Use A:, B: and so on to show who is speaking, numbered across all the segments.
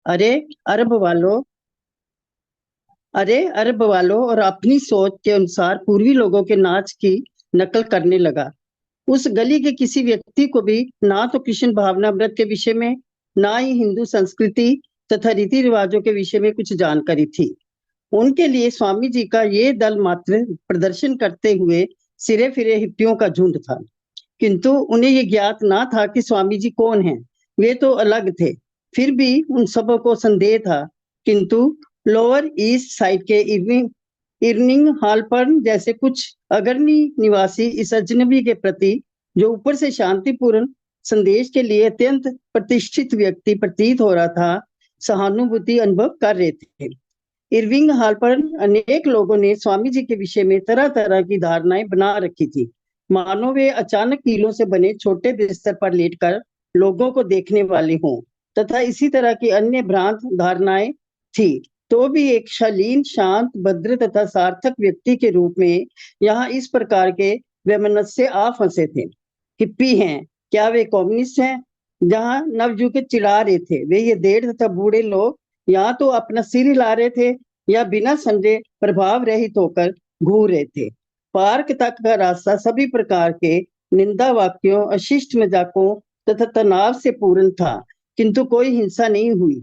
A: अरे अरब वालों अरे अरब वालों और अपनी सोच के अनुसार पूर्वी लोगों के नाच की नकल करने लगा। उस गली के किसी व्यक्ति को भी ना तो कृष्ण भावनामृत के विषय में, ना ही हिंदू संस्कृति तथा रीति रिवाजों के विषय में कुछ जानकारी थी। उनके लिए स्वामी जी का ये दल मात्र प्रदर्शन करते हुए सिरे फिरे हिप्पियों का झुंड था। किंतु उन्हें ये ज्ञात ना था कि स्वामी जी कौन हैं। वे तो अलग थे। फिर भी उन सबों को संदेह था। किंतु लोअर ईस्ट साइड के इवनिंग हॉल पर जैसे कुछ अग्रणी निवासी इस अजनबी के प्रति, जो ऊपर से शांतिपूर्ण संदेश के लिए अत्यंत प्रतिष्ठित व्यक्ति प्रतीत हो रहा था, सहानुभूति अनुभव कर रहे थे। इरविंग हॉल पर अनेक लोगों ने स्वामी जी के विषय में तरह तरह की धारणाएं बना रखी थी। मानो वे अचानक कीलों से बने छोटे बिस्तर पर लेटकर लोगों को देखने वाले हों, तथा इसी तरह की अन्य भ्रांत धारणाएं थी। तो भी एक शालीन, शांत, भद्र तथा सार्थक व्यक्ति के रूप में यहाँ इस प्रकार के वैमनस्य आ फंसे थे। हिप्पी हैं, क्या वे कम्युनिस्ट हैं? जहाँ नवयुवक चिढ़ा रहे थे, वे ये देर तथा बूढ़े लोग या तो अपना सिर हिला रहे थे या बिना समझे प्रभाव रहित होकर घूर रहे थे। पार्क तक का रास्ता सभी प्रकार के निंदा वाक्यों, अशिष्ट मजाकों तथा तनाव से पूर्ण था, किंतु कोई हिंसा नहीं हुई।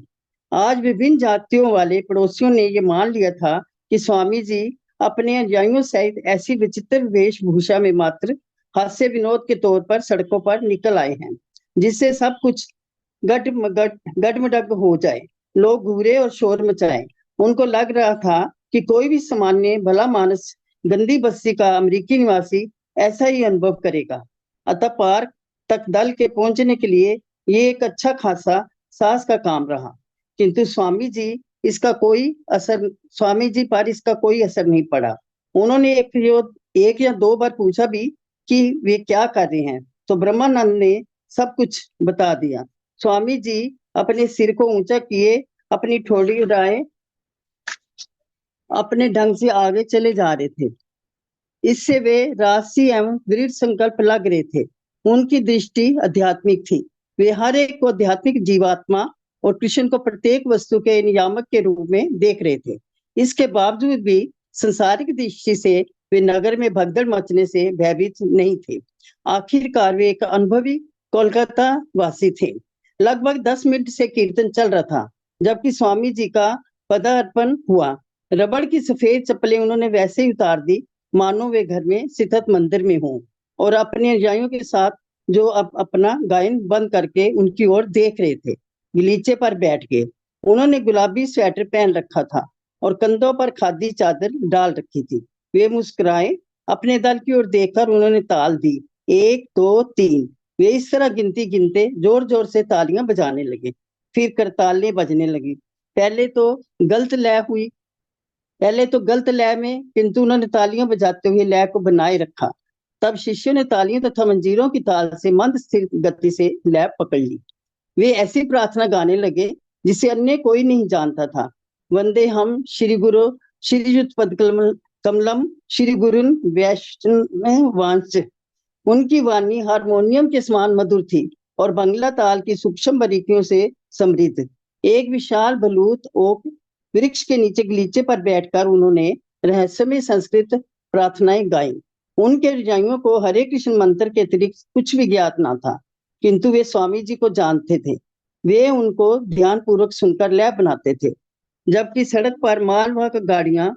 A: आज विभिन्न जातियों वाले पड़ोसियों ने ये मान लिया था कि स्वामी जी अपने अनुयायियों सहित ऐसी विचित्र वेशभूषा में मात्र हास्य विनोद के तौर पर सड़कों पर निकल आए हैं, जिससे सब कुछ गटमडग हो जाए, लोग घूरे और शोर मचाए। उनको लग रहा था कि कोई भी सामान्य भला मानस गंदी बस्ती का अमेरिकी निवासी ऐसा ही अनुभव करेगा। अतः पार्क तक दल के पहुंचने के लिए ये एक अच्छा खासा साहस का काम रहा। किंतु स्वामी जी पर इसका कोई असर नहीं पड़ा। उन्होंने एक या दो बार पूछा भी कि वे क्या कर रहे हैं, तो ब्रह्मानंद ने सब कुछ बता दिया। स्वामी जी अपने सिर को ऊंचा किए, अपनी ठोड़ी उड़ाए, अपने ढंग से आगे चले जा रहे थे। इससे वे राशि एवं दृढ़ संकल्प लग रहे थे। उनकी दृष्टि आध्यात्मिक थी। वे हर एक को आध्यात्मिक जीवात्मा और कृष्ण को प्रत्येक वस्तु के नियामक के रूप में देख रहे थे। इसके बावजूद भी संसारिक दृष्टि से वे नगर में भगदड़ मचने से भयभीत नहीं थे। आखिरकार वे एक अनुभवी कोलकाता वासी थे। लगभग 10 मिनट से कीर्तन चल रहा था, जबकि स्वामी जी का पदार्पण हुआ। रबड़ की सफेद चप्पलें उन्होंने वैसे ही उतार दी मानो वे घर में स्थित मंदिर में हों, और अपने अनुयायियों के साथ जो अपना गायन बंद करके उनकी ओर देख रहे थे, गलीचे पर बैठ गए। उन्होंने गुलाबी स्वेटर पहन रखा था और कंधों पर खादी चादर डाल रखी थी। वे मुस्कुराए। अपने दल की ओर देखकर उन्होंने ताल दी, 1 2 3। वे इस तरह गिनती गिनते जोर जोर से तालियां बजाने लगे। फिर करतालें बजने लगी। पहले तो गलत लय हुई पहले तो गलत लय में, किंतु उन्होंने तालियां बजाते हुए लय को बनाए रखा। तब शिष्यों ने तालियों तथा मंजीरों की ताल से मंद स्थिर गति से लय पकड़ ली। वे ऐसी प्रार्थना गाने लगे जिसे अन्य कोई नहीं जानता था। वंदे हम श्री गुरु श्रीयुत पद कमलम श्री गुरुन वैष्णव वांश। उनकी वाणी हारमोनियम के समान मधुर थी और बंगला ताल की सूक्ष्म बारीकियों से समृद्ध। एक विशाल बलूत ओक वृक्ष के नीचे गलीचे पर बैठकर उन्होंने रहस्यमय संस्कृत प्रार्थनाएं गाई। उनके अनुयायियों को हरे कृष्ण मंत्र के अतिरिक्त कुछ भी ज्ञात ना था, किंतु वे स्वामी जी को जानते थे। वे उनको ध्यान पूर्वक सुनकर लय बनाते थे, जबकि सड़क पर मालवाहक गाड़ियां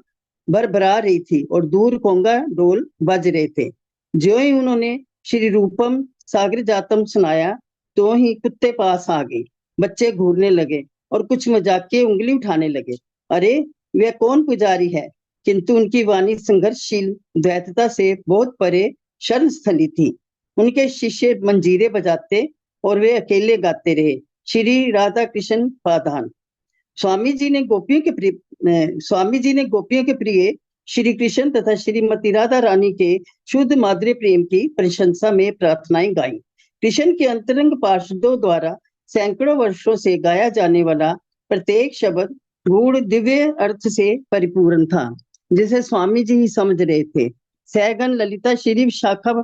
A: भरभरा रही थी और दूर कोंगा डोल बज रहे थे। जो ही उन्होंने श्री रूपम सागर जातम सुनाया, तो ही कुत्ते पास आ गए, बच्चे घूरने लगे और कुछ मजाकिये उंगली उठाने लगे। अरे वे कौन पुजारी है? किंतु उनकी वाणी संघर्षशील द्वैतता से बहुत परे शरण स्थली थी। उनके शिष्य मंजीरे बजाते और वे अकेले गाते रहे, श्री राधा कृष्ण पाधान। स्वामी जी ने गोपियों के प्रिय श्री कृष्ण तथा श्रीमती राधा रानी के शुद्ध माधुर्य प्रेम की प्रशंसा में प्रार्थनाएं गाई। कृष्ण के अंतरंग पार्षदों द्वारा सैकड़ों वर्षों से गाया जाने वाला प्रत्येक शब्द गूढ़ दिव्य अर्थ से परिपूर्ण था, जिसे स्वामी जी ही समझ रहे थे। सैगन ललिता श्री विशाखा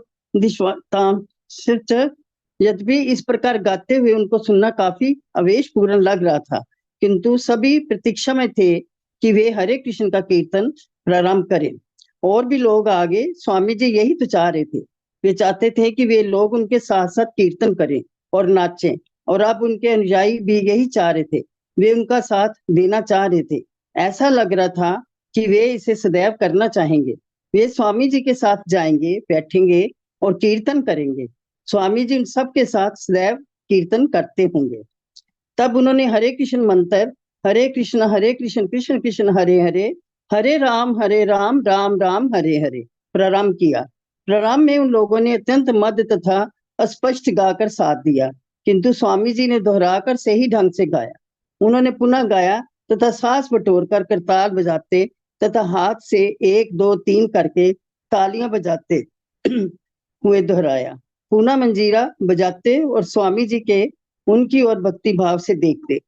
A: यद्यपि इस प्रकार गाते हुए उनको सुनना काफी आवेशपूर्ण लग रहा था, किंतु सभी प्रतीक्षा में थे कि वे हरे कृष्ण का कीर्तन प्रारंभ करें। और भी लोग आगे, स्वामी जी यही तो चाह रहे थे। वे चाहते थे कि वे लोग उनके साथ साथ कीर्तन करें और नाचें, और अब उनके अनुयायी भी यही चाह रहे थे। वे उनका साथ देना चाह रहे थे। ऐसा लग रहा था कि वे इसे सदैव करना चाहेंगे। वे स्वामी जी के साथ जाएंगे, बैठेंगे और कीर्तन करेंगे। स्वामी जी उन सबके साथ सदैव कीर्तन करते होंगे। तब उन्होंने हरे कृष्ण मंत्र, हरे कृष्ण कृष्ण कृष्ण हरे हरे, हरे राम राम राम हरे हरे प्रारंभ किया। प्रारंभ में उन लोगों ने अत्यंत मध्य तथा अस्पष्ट गाकर साथ दिया, किंतु स्वामी जी ने दोहराकर सही ढंग से गाया। उन्होंने पुनः गाया तथा सांस बटोरकर करताल बजाते तथा हाथ से 1 2 3 करके तालियां बजाते हुए दोहराया। पुनः मंजीरा बजाते और स्वामी जी के उनकी ओर भक्ति भाव से देखते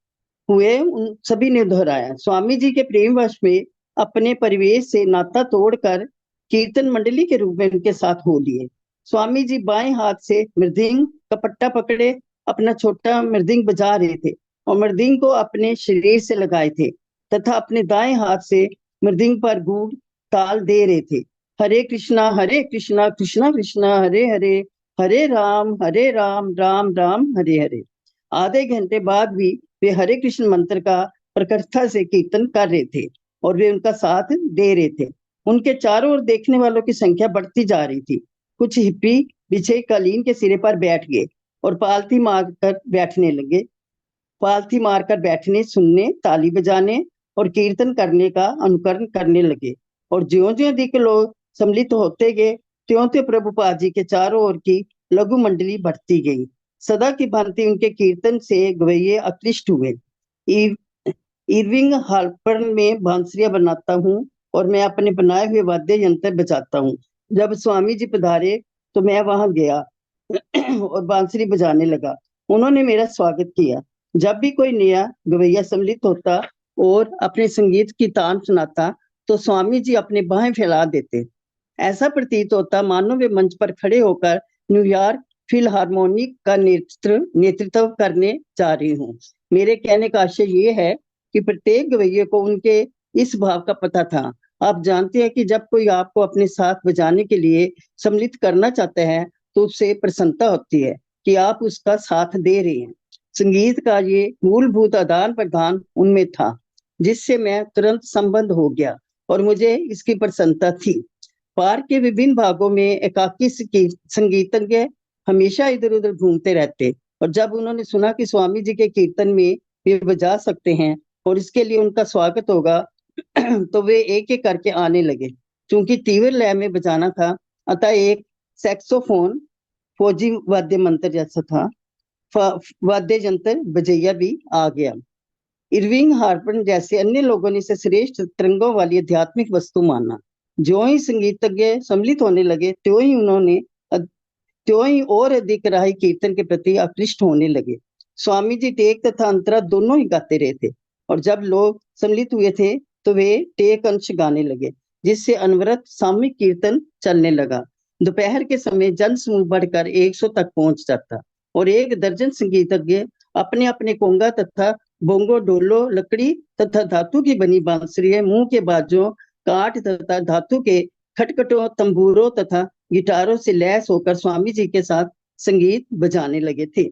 A: हुए उन सभी ने दोहराया। स्वामी जी के प्रेमवश में अपने परिवेश से नाता तोड़कर कीर्तन मंडली के रूप में उनके साथ हो लिए। स्वामी जी बाएं हाथ से मृदंग का पट्टा पकड़े अपना छोटा मृदंग बजा रहे थे और मृदंग को अपने शरीर से लगाए थे तथा अपने दाएं हाथ से मृदंग पर गूढ़ ताल दे रहे थे। हरे कृष्णा कृष्णा कृष्णा हरे हरे, हरे राम राम राम हरे हरे। आधे घंटे बाद भी वे हरे कृष्ण मंत्र का प्रकटता से कीर्तन कर रहे थे और वे उनका साथ दे रहे थे। उनके चारों ओर देखने वालों की संख्या बढ़ती जा रही थी। कुछ हिप्पी बिछे कालीन के सिरे पर बैठ गए और पालथी मारकर बैठने लगे। पालथी मारकर बैठने, सुनने, ताली बजाने और कीर्तन करने का अनुकरण करने लगे। और ज्यों-ज्यों अधिक लोग सम्मिलित होते गए, त्यों-त्यों प्रभुपाद जी के चारों ओर की लघु मंडली बढ़ती गई। सदा की भांति उनके कीर्तन से गवैये आकृष्ट हुए। इरविंग हार्पर में बांसुरियां बनाता हूँ और मैं अपने बनाए हुए वाद्य यंत्र बजाता हूँ। जब स्वामी जी पधारे तो मैं वहां गया और बांसुरी बजाने लगा। उन्होंने मेरा स्वागत किया। जब भी कोई नया गवैया सम्मिलित होता और अपने संगीत की तान सुनाता तो स्वामी जी अपने बाहें फैला देते। ऐसा प्रतीत होता मानो वे मंच पर खड़े होकर न्यूयॉर्क फिलहार्मोनिक का नेतृत्व करने जा रही हूँ। मेरे कहने का आशय ये है कि प्रत्येक गवैये को उनके इस भाव का पता था। आप जानते हैं कि जब कोई आपको अपने साथ बजाने के लिए सम्मिलित करना चाहता है तो उससे प्रसन्नता होती है कि आप उसका साथ दे रहे हैं। संगीत का ये मूलभूत आदान प्रदान उनमें था, जिससे मैं तुरंत संबंध हो गया और मुझे इसकी प्रसन्नता थी। पार्क के विभिन्न भागों में एकाकी संगीतज्ञ हमेशा इधर उधर घूमते रहते और जब उन्होंने सुना कि स्वामी जी के कीर्तन में वे बजा सकते हैं और इसके लिए उनका स्वागत होगा तो वे एक एक करके आने लगे। क्योंकि तीव्र लय में बजाना था, अतः एक सैक्सोफोन फौजी वाद्य मंत्र जैसा था, वाद्य यंत्र बजैया भी आ गया। इरविंग हार्पर जैसे अन्य लोगों ने इसे श्रेष्ठ तरंगों वाली आध्यात्मिक वस्तु माना। ज्यों ही संगीतज्ञ सम्मिलित होने लगे त्यों ही और अधिक राही कीर्तन के प्रति आकृष्ट होने लगे। स्वामी जी टेक तथा अंतरा दोनों ही गाते रहे थे और जब लोग सम्मिलित हुए थे तो वे टेक अंश गाने लगे, जिससे अनवरत सामूहिक कीर्तन चलने लगा। दोपहर के समय जन समूह बढ़कर 100 तक पहुंच जाता और 1 दर्जन संगीतज्ञ अपने अपने कोंगा तथा बोंगो, डोलो, लकड़ी तथा धातु की बनी बांसुरियां, मुंह के बाजों, काठ तथा धातु के खटखटों, तंबूरों तथा गिटारों से लैस होकर स्वामी जी के साथ संगीत बजाने लगे थे।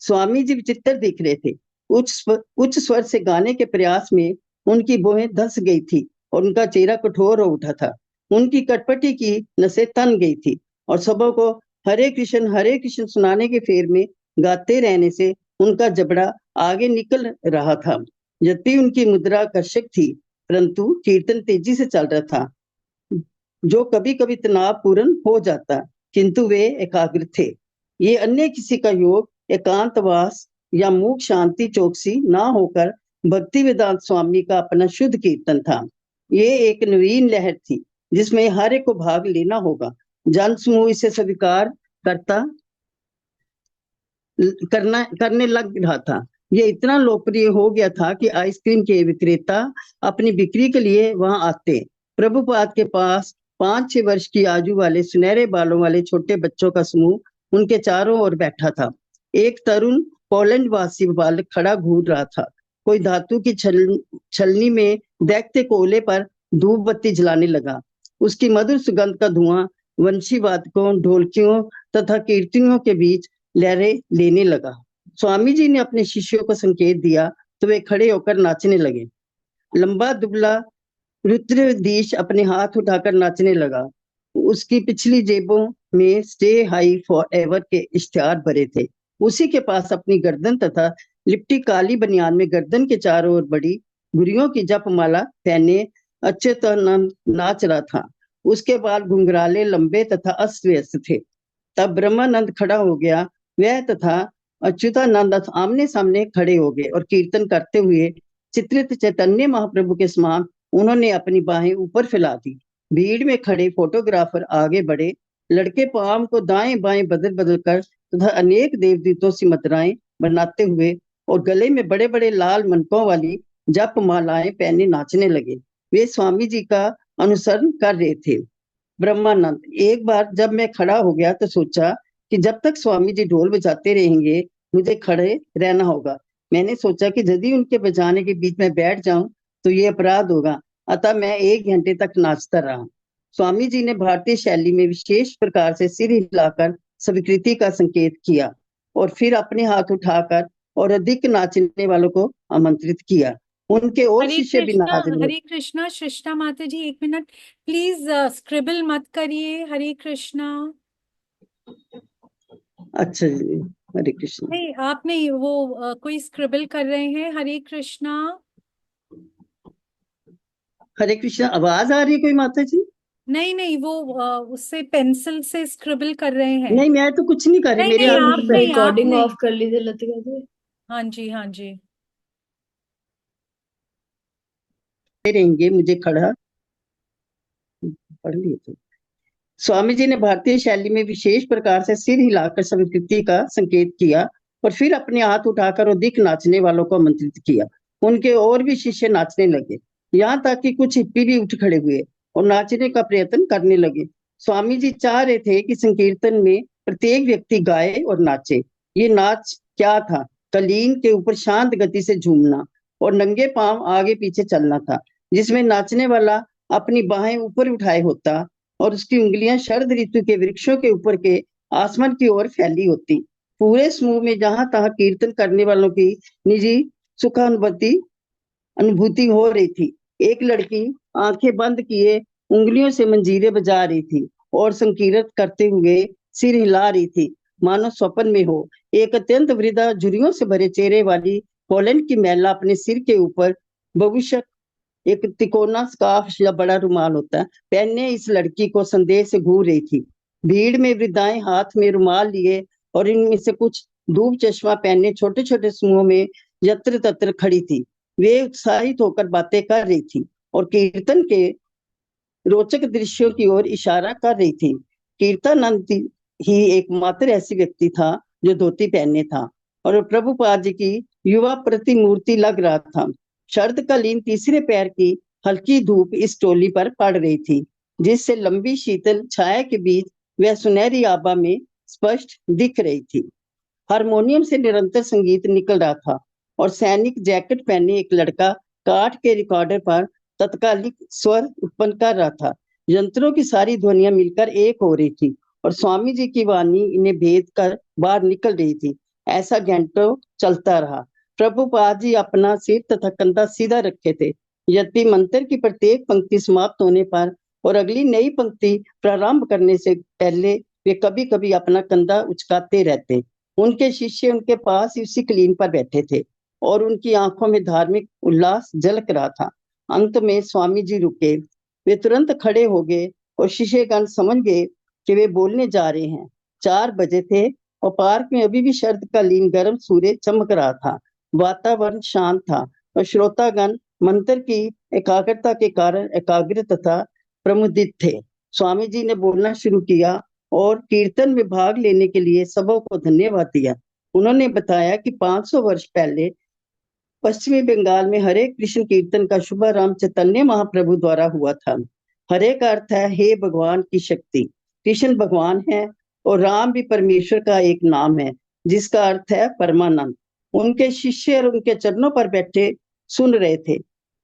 A: स्वामी जी विचित्र दिख रहे थे। उच्च स्वर से गाने के प्रयास में उनकी भौहें धंस गई थी और उनका चेहरा कठोर हो उठा था। उनकी कटपटी की नसें तन गई थी और सबों को हरे कृष्ण सुनाने के फेर में गाते रहने से उनका जबड़ा आगे निकल रहा था। यद्यपि उनकी मुद्रा आकर्षक थी, परंतु कीर्तन तेजी से चल रहा था, जो कभी कभी तनाव पूर्ण हो जाता, किंतु वे एकाग्र थे। ये अन्य किसी का योग, एकांतवास या मूक शांति चौकसी ना होकर भक्ति वेदांत स्वामी का अपना शुद्ध कीर्तन था। ये एक नवीन लहर थी जिसमें हर एक को भाग लेना होगा। जन समूह इसे स्वीकार करने लग रहा था। ये इतना लोकप्रिय हो गया था कि आइसक्रीम के विक्रेता अपनी बिक्री के लिए वहां आते। प्रभुपाद के पास 5-6 वर्ष की आयु वाले सुनहरे बालों वाले छोटे बच्चों का समूह उनके चारों ओर बैठा था। एक तरुण पोलैंड वासी बालक खड़ा घूर रहा था कोई धातु की छलनी में देखते कोयले पर धूप बत्ती जलाने लगा। उसकी मधुर सुगंध का धुआं वंशी वादकों, ढोलकियों तथा कीर्तनियों के बीच लहरें लेने लगा। स्वामी जी ने अपने शिष्यों को संकेत दिया तो वे खड़े होकर नाचने लगे। लंबा दुबला रुद्रदीश अपने हाथ उठाकर नाचने लगा। उसकी पिछली जेबों में स्टे हाई फॉर एवर के इश्तिहार भरे थे। उसी के पास अपनी गर्दन तथा लिपटी काली बनियान में गर्दन के चारों ओर बड़ी गुरियों की जपमाला पहने अच्युतानंद नाच रहा था। उसके बाल घुंघराले, लंबे तथा अस्त व्यस्त थे। तब ब्रह्मानंद खड़ा हो गया। वह तथा अच्युतानंद आमने सामने खड़े हो गए और कीर्तन करते हुए चित्रित चैतन्य महाप्रभु के समान उन्होंने अपनी बाहें ऊपर फैला दी। भीड़ में खड़े फोटोग्राफर आगे बढ़े। लड़के पाम को दाएं बाएं बदल बदल कर तथा अनेक देवदूतों से मुद्राएं बनाते हुए और गले में बड़े बड़े लाल मनकों वाली जप मालाएं पहने नाचने लगे। वे स्वामी जी का अनुसरण कर रहे थे। ब्रह्मानंद, एक बार जब मैं खड़ा हो गया तो सोचा कि जब तक स्वामी जी ढोल बजाते रहेंगे मुझे खड़े रहना होगा। मैंने सोचा कि यदि उनके बजाने के बीच में बैठ जाऊं तो ये अपराध होगा, अतः मैं 1 घंटे तक नाचता रहा। स्वामी जी ने भारतीय शैली में विशेष प्रकार से सिर हिलाकर स्वीकृति का संकेत किया और फिर अपने हाथ उठाकर और अधिक नाचने वालों को आमंत्रित किया। उनके और शिष्य भी नाचने लगे।
B: हरे कृष्णा सृष्टा माता जी, 1 मिनट प्लीज, स्क्रिबल मत करिए। हरे कृष्णा।
A: अच्छा जी, हरे कृष्ण।
B: नहीं, आप नहीं, वो कोई स्क्रिबल कर रहे हैं। हरे कृष्णा।
A: हरे कृष्ण। आवाज आ रही है कोई माता जी?
B: नहीं नहीं, वो उससे पेंसिल से स्क्रिबल कर रहे हैं।
A: नहीं, मैं तो कुछ नहीं कर रही,
B: नहीं
A: मेरे
B: नहीं,
A: हाथ
B: आप नहीं, आप
C: रिकॉर्डिंग
B: नहीं।
C: ऑफ कर लीजिए लतिका जी।
B: हाँ जी, हाँ जी।
A: रहेंगे मुझे खड़ा पढ़ लिए थे। स्वामी जी ने भारतीय शैली में विशेष प्रकार से सिर हिलाकर स्वीकृति का संकेत किया और फिर अपने हाथ उठाकर अधिक नाचने वालों को आमंत्रित किया। उनके और भी शिष्य नाचने लगे, यहाँ तक कि कुछ हिप्पी भी उठ खड़े हुए और नाचने का प्रयत्न करने लगे। स्वामी जी चाह रहे थे कि संकीर्तन में प्रत्येक व्यक्ति गाए और नाचे। ये नाच क्या था? कलीन के ऊपर शांत गति से झूमना और नंगे पांव आगे पीछे चलना था, जिसमें नाचने वाला अपनी बाहें ऊपर उठाए होता और उसकी उंगलियां शरद ऋतु के वृक्षों के ऊपर के आसमान की ओर फैली होती। पूरे समूह में जहां तहां कीर्तन करने वालों की निजी अनुभूति हो रही थी। एक लड़की आंखें बंद किए उंगलियों से मंजीरे बजा रही थी और संकीर्तन करते हुए सिर हिला रही थी, मानो स्वप्न में हो। एक अत्यंत वृद्धा झुर्रियों से भरे चेहरे वाली पोलैंड की महिला अपने सिर के ऊपर भविष्य एक तिकोना स्कार्फ या बड़ा रुमाल होता है पहने इस लड़की को संदेह से घूर रही थी। भीड़ में वृद्धाएं हाथ में रुमाल लिए और इनमें से कुछ धूप चश्मा पहने छोटे छोटे समूहों में यत्र तत्र खड़ी थी। वे उत्साहित होकर बातें कर रही थी और कीर्तन के रोचक दृश्यों की ओर इशारा कर रही थी। कीर्तनानंद ही एकमात्र ऐसी व्यक्ति था जो धोती पहने था और प्रभुपाद जी की युवा प्रतिमूर्ति लग रहा था। शरदकालीन तीसरे पैर की हल्की धूप इस टोली पर पड़ रही थी, जिससे लंबी शीतल छाया के बीच वह सुनहरी आभा में स्पष्ट दिख रही थी। हारमोनियम से निरंतर संगीत निकल रहा था और सैनिक जैकेट पहने एक लड़का काठ के रिकॉर्डर पर तत्कालिक स्वर उत्पन्न कर रहा था। यंत्रों की सारी ध्वनियां मिलकर एक हो रही थी और स्वामी जी की वाणी इन्हें भेद कर बाहर निकल रही थी। ऐसा घंटों चलता रहा। प्रभुपाद जी अपना सिर तथा कंधा सीधा रखे थे। यद्यपि मंत्र की प्रत्येक पंक्ति समाप्त होने पर और अगली नई पंक्ति प्रारंभ करने से पहले वे कभी कभी अपना कंधा उचकाते रहते। उनके शिष्य उनके पास उसी क्लीन पर बैठे थे और उनकी आंखों में धार्मिक उल्लास झलक रहा था। अंत में स्वामी जी रुके। वे तुरंत खड़े हो गए और शिष्यगण समझ गए कि वे बोलने जा रहे हैं। 4 बजे थे और पार्क में अभी भी शरदकालीन गर्म सूर्य चमक रहा था। वातावरण शांत था और श्रोतागण मंत्र की एकाग्रता के कारण एकाग्र तथा प्रमुदित थे। स्वामी जी ने बोलना शुरू किया और कीर्तन में भाग लेने के लिए सबों को धन्यवाद दिया। उन्होंने बताया कि 500 वर्ष पहले पश्चिमी बंगाल में हरे कृष्ण कीर्तन का शुभारंभ चैतन्य महाप्रभु द्वारा हुआ था। हरे का अर्थ है हे भगवान की शक्ति। कृष्ण भगवान है और राम भी परमेश्वर का एक नाम है जिसका अर्थ है परमानंद। उनके शिष्य और उनके चरणों पर बैठे सुन रहे थे।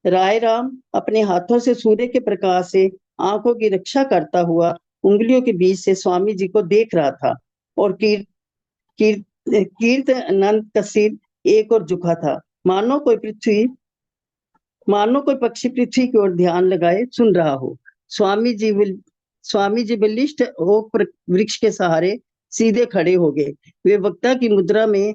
A: राय राम अपने हाथों से सूर्य के प्रकाश से आंखों की रक्षा करता हुआ उंगलियों के बीच से स्वामी जी को देख रहा था, और कीर्तनंद का सिर एक और झुका था, मानो कोई पक्षी पृथ्वी की ओर ध्यान लगाए सुन रहा हो। स्वामी जी बलिष्ठ ओक वृक्ष के सहारे सीधे खड़े हो गए। वे वक्ता की मुद्रा में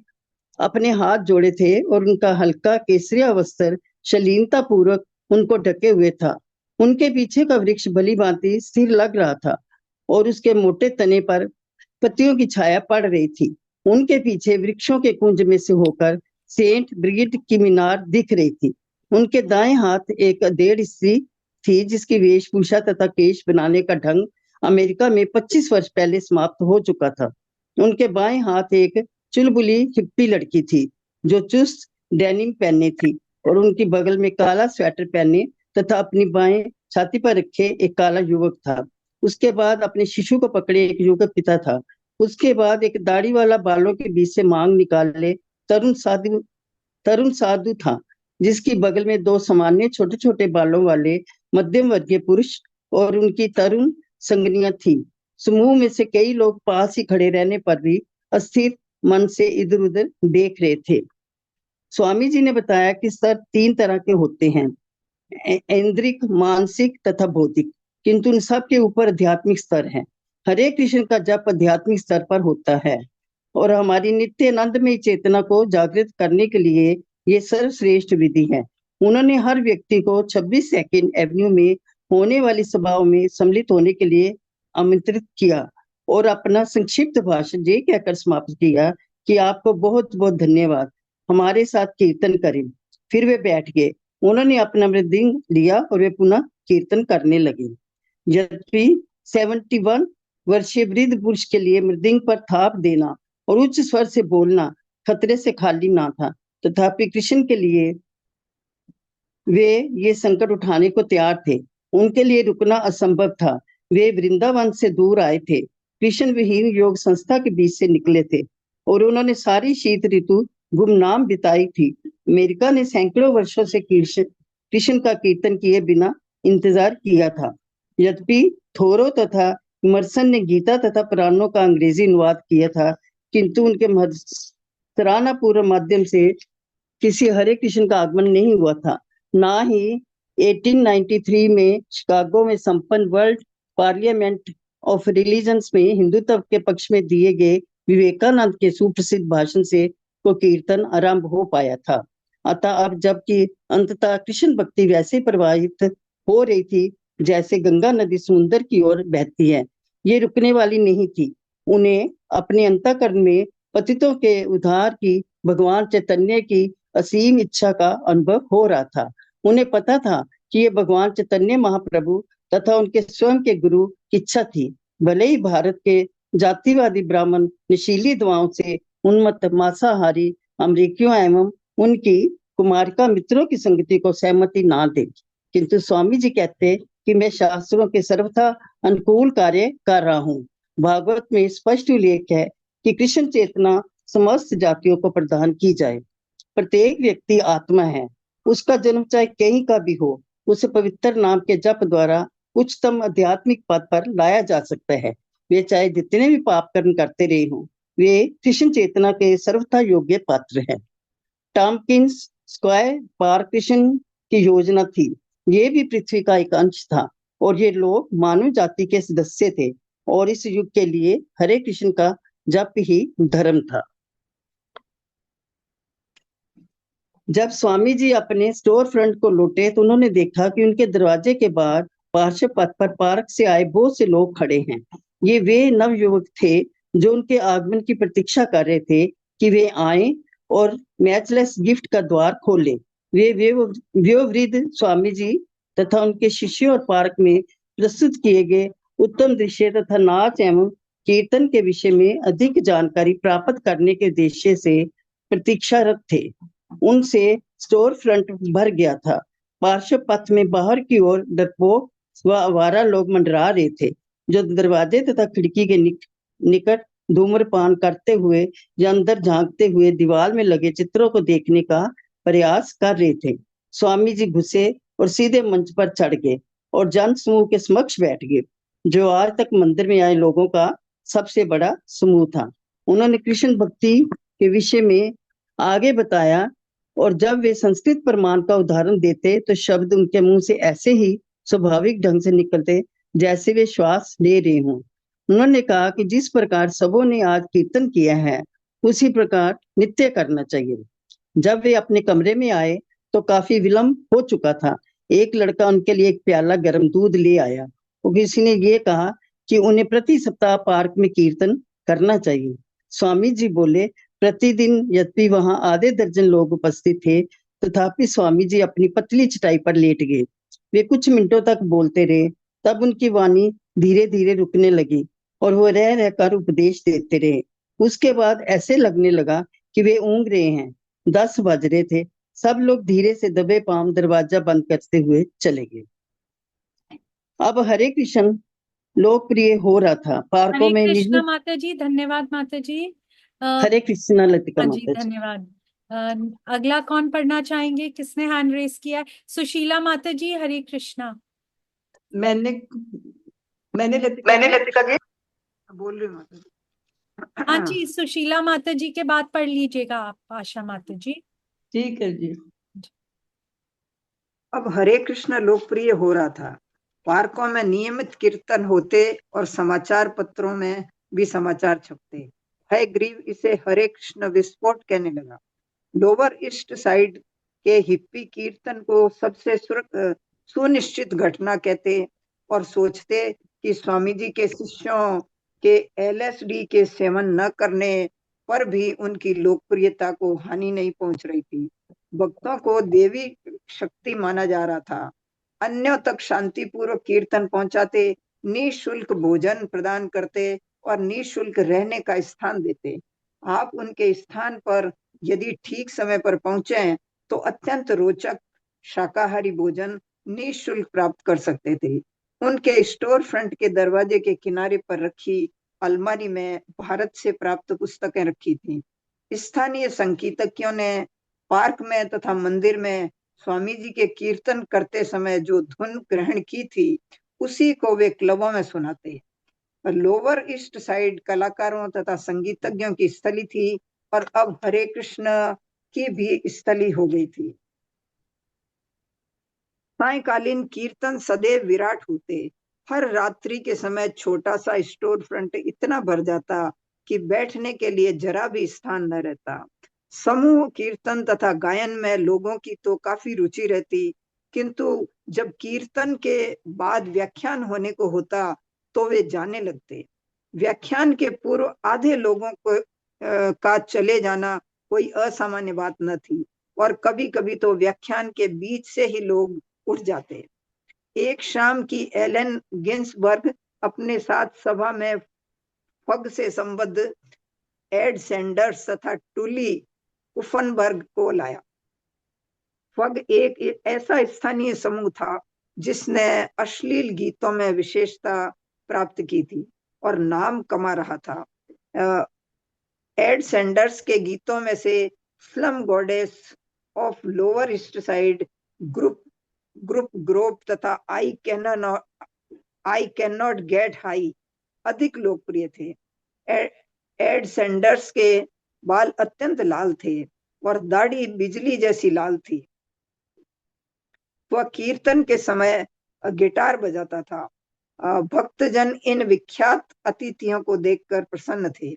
A: अपने हाथ जोड़े थे और उनका हल्का केसरिया वस्त्र शालीनता पूर्वक उनको ढके हुए था। उनके पीछे का वृक्ष भली भांति स्थिर लग रहा था और उसके मोटे तने पर पत्तियों की छाया पड़ रही थी। उनके पीछे वृक्षों के कुंज में से होकर सेंट ब्रिगिड की मीनार दिख रही थी। उनके दाएं हाथ एक अधेड़ स्त्री थी जिसकी वेशभूषा तथा केश बनाने का ढंग अमेरिका में 25 वर्ष पहले समाप्त हो चुका था। उनके बाएं हाथ एक चुलबुली हिप्पी लड़की थी जो चुस्त डेनिम पहने थी और उनकी बगल में काला स्वेटर पहने तथा अपनी बाएं छाती पर रखे एक काला युवक था। उसके बाद अपने शिशु को पकड़े एक युवक पिता था। उसके बाद एक दाढ़ी वाला बालों के बीच से मांग निकाले तरुण साधु था जिसकी बगल में दो सामान्य छोटे छोटे बालों वाले मध्यम वर्गीय पुरुष और उनकी तरुण संगनियां थी। समूह में से कई लोग पास ही खड़े रहने पर भी अस्थिर मन से इधर उधर देख रहे थे। स्वामी जी ने बताया कि स्तर 3 तरह के होते हैं, ऐन्द्रिक, मानसिक तथा भौतिक, किंतु उन सब के ऊपर आध्यात्मिक स्तर है। हरे कृष्ण का जप आध्यात्मिक स्तर पर होता है और हमारी नित्य आनंदमय चेतना को जागृत करने के लिए ये सर्वश्रेष्ठ विधि है। उन्होंने हर व्यक्ति को 26 सेकंड एवेन्यू में होने वाली सभाओं में सम्मिलित होने के लिए आमंत्रित किया और अपना संक्षिप्त भाषण ये कहकर समाप्त किया कि आपको बहुत बहुत धन्यवाद, हमारे साथ कीर्तन करें। फिर वे बैठ गए। उन्होंने अपना मृदंग लिया और वे पुनः कीर्तन करने लगे। यद्यपि 71 वर्षीय वृद्ध पुरुष के लिए मृदंग पर थाप देना और उच्च स्वर से बोलना खतरे से खाली ना था, तथापि कृष्ण के लिए वे ये संकट उठाने को तैयार थे। उनके लिए रुकना असंभव था। वे वृंदावन से दूर आए थे, कृष्ण विहीन योग संस्था के बीच से निकले थे और उन्होंने सारी शीत ऋतु गुमनाम बिताई थी। अमेरिका ने सैकड़ों वर्षों से कृष्ण का कीर्तन किए बिना इंतजार किया था। यद्यपि थोरो तथा इमर्सन ने गीता तथा पुराणों का अंग्रेजी अनुवाद किया था, किंतु उनके सराहनापूर्व माध्यम से किसी हरे कृष्ण का आगमन नहीं हुआ था। ना ही 1893 में शिकागो में संपन्न वर्ल्ड पार्लियामेंट ऑफ रिलीजन्स में हिंदुत्व के पक्ष में दिए गए विवेकानंद के सुप्रसिद्ध भाषण से को कीर्तन आरंभ हो पाया था। अतः अब जबकि अंततः कृष्ण भक्ति वैसे प्रवाहित हो रही थी जैसे गंगा नदी समुद्र की ओर बहती है, ये रुकने वाली नहीं थी। उन्हें अपने अंतःकरण में पतितों के उद्धार की भगवान चैतन्य की असीम इच्छा का अनुभव हो रहा था। उन्हें पता था कि ये भगवान चैतन्य महाप्रभु तथा उनके स्वयं के गुरु की इच्छा थी। भले ही भारत के जातिवादी ब्राह्मण नशीली दवाओं से उन्मत्त मांसाहारी अमेरिकियों एवं उनकी कुमारिका मित्रों की संगति को सहमति ना दे, किंतु स्वामी जी कहते कि मैं शास्त्रों के सर्वथा अनुकूल कार्य कर रहा हूँ। भागवत में स्पष्ट उल्लेख है कि कृष्ण चेतना समस्त जातियों को प्रदान की जाए। प्रत्येक व्यक्ति आत्मा है, उसका जन्म चाहे कहीं का भी हो, उसे पवित्र नाम के जप द्वारा उच्चतम आध्यात्मिक पद पर लाया जा सकता है। वे चाहे जितने भी पाप कर्म करते रहे हों, वे कृष्ण चेतना के सर्वथा योग्य पात्र हैं। टॉम्किंस स्क्वायर पार्क कृष्ण की योजना थी। ये भी पृथ्वी का एक अंश था और ये लोग मानव जाति के सदस्य थे और इस युग के लिए हरे कृष्ण का जप ही धर्म था। जब स्वामी जी अपने स्टोर फ्रंट को लौटे तो उन्होंने देखा कि उनके दरवाजे के बाहर पार्श्व पथ पर पार्क से आए बहुत से लोग खड़े हैं। ये वे नवयुवक थे जो उनके आगमन की प्रतीक्षा कर रहे थे कि वे आए और मैचलेस गिफ्ट का द्वार खोले। वे वृद्ध स्वामी जी तथा उनके शिष्यों और पार्क में प्रस्तुत किए गए उत्तम दृश्य तथा नाच एवं कीर्तन के विषय में अधिक जानकारी प्राप्त करने के उद्देश्य से प्रतीक्षारत थे। उनसे स्टोर फ्रंट भर गया था। पार्श्व पथ में बाहर की ओर डरपोक व आवारा लोग मंडरा रहे थे जो दरवाजे तथा खिड़की के निकट धूम्रपान करते हुए या अंदर झांकते हुए दीवार में लगे चित्रों को देखने का प्रयास कर रहे थे। स्वामी जी घुसे और सीधे मंच पर चढ़ गए और जन समूह के समक्ष बैठ गए, जो आज तक मंदिर में आए लोगों का सबसे बड़ा समूह था। उन्होंने कृष्ण भक्ति के विषय में आगे बताया और जब वे संस्कृत प्रमाण का उदाहरण देते तो शब्द उनके मुंह से ऐसे ही स्वाभाविक ढंग से निकलते जैसे वे श्वास ले रहे हों। उन्होंने कहा कि जिस प्रकार सबों ने आज कीर्तन किया है उसी प्रकार नित्य करना चाहिए। जब वे अपने कमरे में आए तो काफी विलंब हो चुका था। एक लड़का उनके लिए एक प्याला गर्म दूध ले आया और किसी ने ये कहा कि उन्हें प्रति सप्ताह पार्क में कीर्तन करना चाहिए। स्वामी जी बोले, प्रतिदिन यद्यपि वहां आधे दर्जन लोग उपस्थित थे, तथापि स्वामी जी अपनी पतली चटाई पर लेट गए। वे कुछ मिनटों तक बोलते रहे, तब उनकी वाणी धीरे धीरे रुकने लगी और वो रह रहकर उपदेश देते रहे। उसके बाद ऐसे लगने लगा कि वे ऊँग रहे हैं। 10 बज रहे थे। सब लोग धीरे से दबे पांव दरवाजा बंद करते हुए चले गए। अब हरे कृष्ण लोकप्रिय हो रहा था। पार्कों
B: हरे
A: में
B: कृष्णा
A: नियमित
B: माता जी, धन्यवाद माता जी।
A: हरे कृष्णा लतिका
B: हाँ जी,
A: माता जी।
B: धन्यवाद। अगला कौन पढ़ना चाहेंगे? किसने हैंड रेस किया है? सुशीला माता जी, हरे कृष्णा।
C: मैंने
A: लतिका जी
C: बोल रही हूँ माता जी।
B: हाँ जी, सुशीला माता जी के बाद पढ़ लीजिएगा आप, आशा माता जी।
C: ठीक है जी। अब हरे कृष्ण लोकप्रिय हो रहा था। पार्कों में नियमित कीर्तन होते और समाचार पत्रों में भी समाचार छपते। है ग्रीव इसे हरे कृष्ण विस्फोट कहने लगा। लोअर ईस्ट साइड के हिप्पी कीर्तन को सबसे सुनिश्चित घटना कहते और सोचते कि स्वामी जी के शिष्यों के LSD के सेवन न करने पर भी उनकी लोकप्रियता को हानि नहीं पहुंच रही थी। भक्तों को देवी शक्ति माना जा रहा था। अन्यों तक शांतिपूर्वक कीर्तन पहुंचाते, निःशुल्क भोजन प्रदान करते और निःशुल्क रहने का स्थान देते। आप उनके स्थान पर यदि ठीक समय पर पहुंचे तो अत्यंत रोचक शाकाहारी भोजन निःशुल्क प्राप्त कर सकते थे। उनके स्टोर फ्रंट के दरवाजे के किनारे पर रखी अलमारी में भारत से प्राप्त पुस्तकें रखी थी। स्थानीय संगीतज्ञों ने पार्क में तथा मंदिर में स्वामी जी के कीर्तन करते समय जो धुन ग्रहण की थी उसी को वे क्लबों में सुनाते। लोअर ईस्ट साइड कलाकारों तथा संगीतज्ञों की स्थली थी और अब हरे कृष्ण की भी स्थली हो गई थी। सायकालीन कीर्तन सदैव विराट होते। हर रात्रि के समय छोटा सा स्टोर फ्रंट इतना भर जाता कि बैठने के लिए जरा भी स्थान न रहता। समूह कीर्तन तथा गायन में लोगों की तो काफी रुचि रहती, किंतु जब कीर्तन के बाद व्याख्यान होने को होता तो वे जाने लगते। व्याख्यान के पूर्व आधे लोगों को का चले जाना कोई असामान्य बात न थी और कभी कभी तो व्याख्यान के बीच से ही लोग उठ जाते। एक शाम की एलन गिन्सबर्ग अपने साथ सभा में फग से संबद्ध एड सैंडर्स तथा टूली उफनबर्ग को लाया। फग एक ऐसा स्थानीय समूह था जिसने अश्लील गीतों में विशेषता प्राप्त की थी और नाम कमा रहा था। एड सैंडर्स के गीतों में से slum goddess of lower east side, group grope तथा I can not get high अधिक लोकप्रिय थे। एड सैंडर्स के बाल अत्यंत लाल थे और दाढ़ी बिजली जैसी लाल थी। वह कीर्तन के समय गिटार बजाता था। भक्तजन इन विख्यात अतिथियों को देखकर प्रसन्न थे।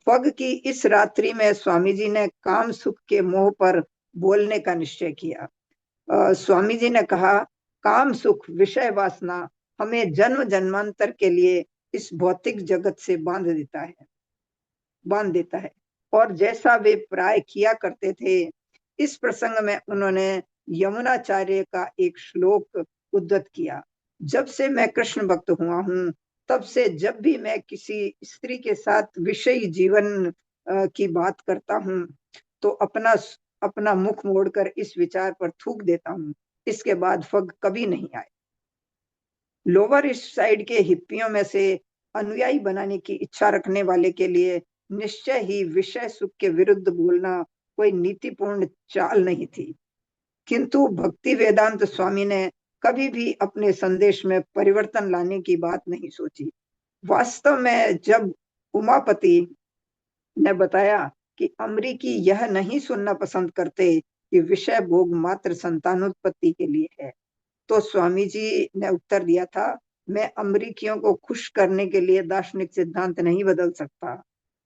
C: फग की इस रात्रि में स्वामी जी ने काम सुख के मोह पर बोलने का निश्चय किया। स्वामी जी ने कहा, काम सुख विषय वासना हमें जन्म जन्मांतर के लिए इस भौतिक जगत से बांध देता है और जैसा वे प्राय किया करते थे। इस प्रसंग में उन्होंने यमुनाचार्य का एक श्लोक उद्धृत किया, जब से मैं कृष्ण भक्त हुआ हूँ तब से जब भी मैं किसी स्त्री के साथ विषयी जीवन की बात करता हूँ तो अपना मुख मोड़कर इस विचार पर थूक देता हूँ। इसके बाद फग कभी नहीं आए। लोअर ईस्ट साइड के हिप्पियों में से अनुयायी बनाने की इच्छा रखने वाले के लिए निश्चय ही विषय सुख के विरुद्ध बोलना कोई नीतिपूर्ण चाल नहीं थी। किंतु भक्ति वेदांत स्वामी ने कभी भी अपने संदेश में परिवर्तन लाने की बात नहीं सोची। वास्तव में जब उमापति ने बताया कि अमरीकी यह नहीं सुनना पसंद करते कि विषय भोग मात्र संतानोत्पत्ति के लिए है, तो स्वामी जी ने उत्तर दिया था, मैं अमरीकियों को खुश करने के लिए दार्शनिक सिद्धांत नहीं बदल सकता।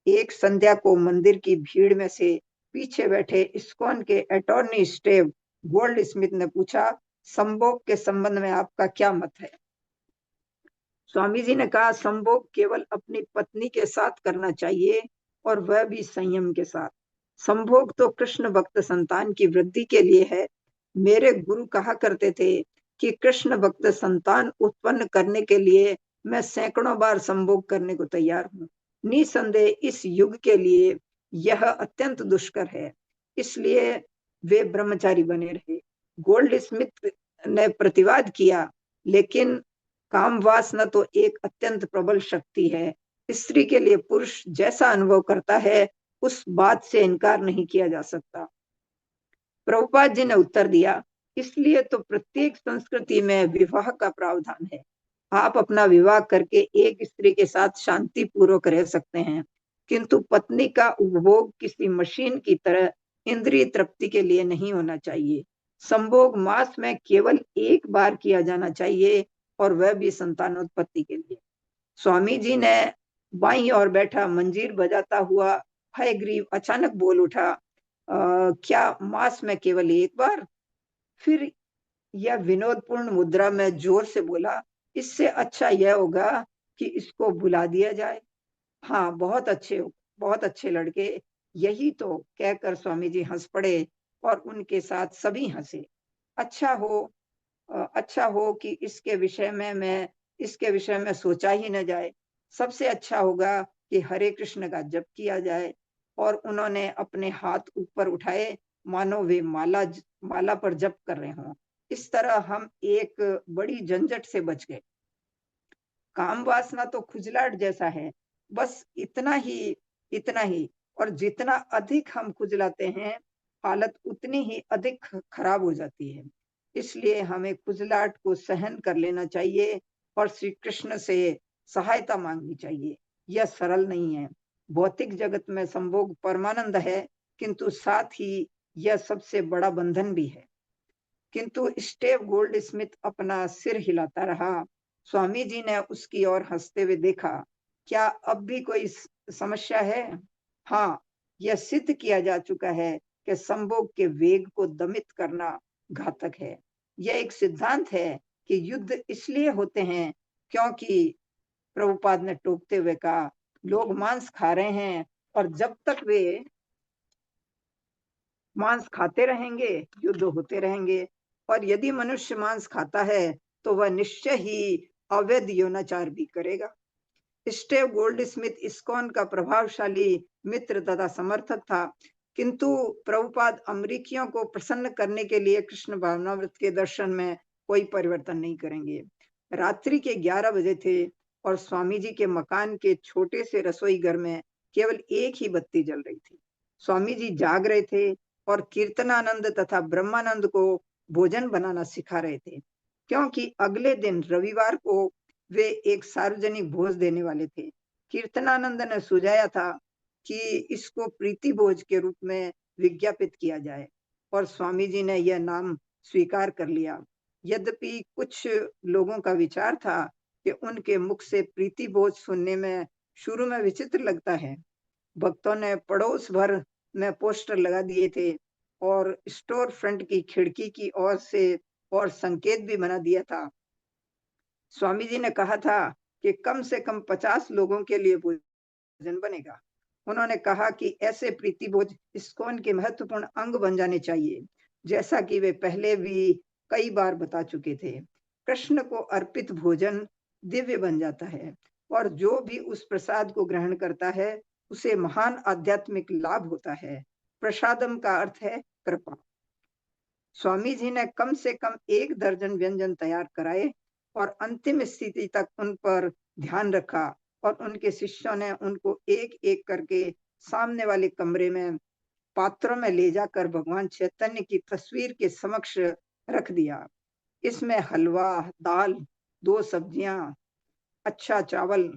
C: एक संध्या को मंदिर की भीड़ में से पीछे बैठे इस्कॉन के अटॉर्नी स्टेव गोल्ड स्मिथ ने पूछा, संभोग के संबंध में आपका क्या मत है? स्वामी जी ने कहा, संभोग केवल अपनी पत्नी के साथ करना चाहिए और वह भी संयम के साथ। संभोग तो कृष्ण भक्त संतान की वृद्धि के लिए है। मेरे गुरु कहा करते थे कि कृष्ण भक्त संतान उत्पन्न करने के लिए मैं सैकड़ों बार संभोग करने को तैयार हूँ। निसंदेह इस युग के लिए यह अत्यंत दुष्कर है, इसलिए वे ब्रह्मचारी बने रहे। गोल्ड स्मिथ ने प्रतिवाद किया, लेकिन काम वासना तो एक अत्यंत प्रबल शक्ति है। स्त्री के लिए पुरुष जैसा अनुभव करता है उस बात से इनकार नहीं किया जा सकता। प्रभुपाद जी ने उत्तर दिया, इसलिए तो प्रत्येक संस्कृति में विवाह का प्रावधान है। आप अपना विवाह करके एक स्त्री के साथ शांति पूर्वक रह सकते हैं, किंतु पत्नी का उपभोग किसी मशीन की तरह इंद्रिय तृप्ति के लिए नहीं होना चाहिए। संभोग मास में केवल एक बार किया जाना चाहिए और वह भी संतानोत्पत्ति के लिए। स्वामी जी ने बाईं ओर बैठा मंजीर बजाता हुआ हयग्रीव अचानक बोल उठा, क्या मास में केवल एक बार? फिर यह विनोदपूर्ण मुद्रा में जोर से बोला, इससे अच्छा यह होगा कि इसको बुला दिया जाए। हाँ, बहुत अच्छे लड़के। यही तो कहकर स्वामी जी हंस पड़े और उनके साथ सभी हंसे। अच्छा हो कि इसके विषय में सोचा ही न जाए। सबसे अच्छा होगा कि हरे कृष्ण का जप किया जाए। और उन्होंने अपने हाथ ऊपर उठाए मानो वे माला पर जप कर रहे हों। इस तरह हम एक बड़ी झंझट से बच गए। काम वासना तो खुजलाहट जैसा है, बस इतना ही। और जितना अधिक हम खुजलाते हैं, हालत उतनी ही अधिक खराब हो जाती है। इसलिए हमें खुजलाहट को सहन कर लेना चाहिए और श्री कृष्ण से सहायता मांगनी चाहिए। यह सरल नहीं है। भौतिक जगत में संभोग परमानंद है, किंतु साथ ही यह सबसे बड़ा बंधन भी है। किंतु स्टेव गोल्ड स्मिथ अपना सिर हिलाता रहा। स्वामी जी ने उसकी ओर हंसते हुए देखा, क्या अब भी कोई समस्या है? हाँ, यह सिद्ध किया जा चुका है कि संभोग के वेग को दमित करना घातक है। यह एक सिद्धांत है कि युद्ध इसलिए होते हैं क्योंकि, प्रभुपाद ने टोकते हुए कहा, लोग मांस खा रहे हैं और जब तक वे मांस खाते रहेंगे युद्ध होते रहेंगे। और यदि मनुष्य मांस खाता है तो वह निश्चय ही अवैध यौनाचार भी करेगा। स्टेव गोल्ड स्मिथ इस्कॉन का प्रभावशाली मित्र तथा समर्थक था, किंतु प्रभुपाद अमरीकियों को प्रसन्न करने के लिए कृष्ण भावनामृत के दर्शन में कोई परिवर्तन नहीं करेंगे। रात्रि के 11 बजे थे और स्वामी जी के मकान के छोटे से रसोई घर में केवल एक ही बत्ती जल रही थी। स्वामी जी जाग रहे थे और कीर्तनानंद तथा ब्रह्मानंद को भोजन बनाना सिखा रहे थे, क्योंकि अगले दिन रविवार को वे एक सार्वजनिक भोज देने वाले थे। कीर्तनानंद ने सुझाया था कि इसको प्रीति भोज के रूप में विज्ञापित किया जाए और स्वामी जी ने यह नाम स्वीकार कर लिया। यद्यपि कुछ लोगों का विचार था कि उनके मुख से प्रीति भोज सुनने में शुरू में विचित्र लगता है। भक्तों ने पड़ोस भर में पोस्टर लगा दिए थे और स्टोर फ्रंट की खिड़की की ओर से और संकेत भी बना दिया था। स्वामी जी ने कहा था कि कम से कम 50 लोगों के लिए भोजन बनेगा। उन्होंने कहा कि ऐसे प्रीति भोज इस्कॉन के महत्वपूर्ण अंग बन जाने चाहिए, जैसा कि वे पहले भी कई बार बता चुके थे। कृष्ण को अर्पित भोजन दिव्य बन जाता है और जो भी उस प्रसाद को ग्रहण करता है उसे महान आध्यात्मिक लाभ होता है। प्रसादम का अर्थ है कृपा। स्वामी जी ने कम से कम 1 दर्जन व्यंजन तैयार कराए और अंतिम स्थिति तक उन पर ध्यान रखा और उनके शिष्यों ने उनको एक एक करके सामने वाले कमरे में पात्रों में ले जाकर भगवान चैतन्य की तस्वीर के समक्ष रख दिया। इसमें हलवा, दाल, 2 सब्जियां, अच्छा चावल,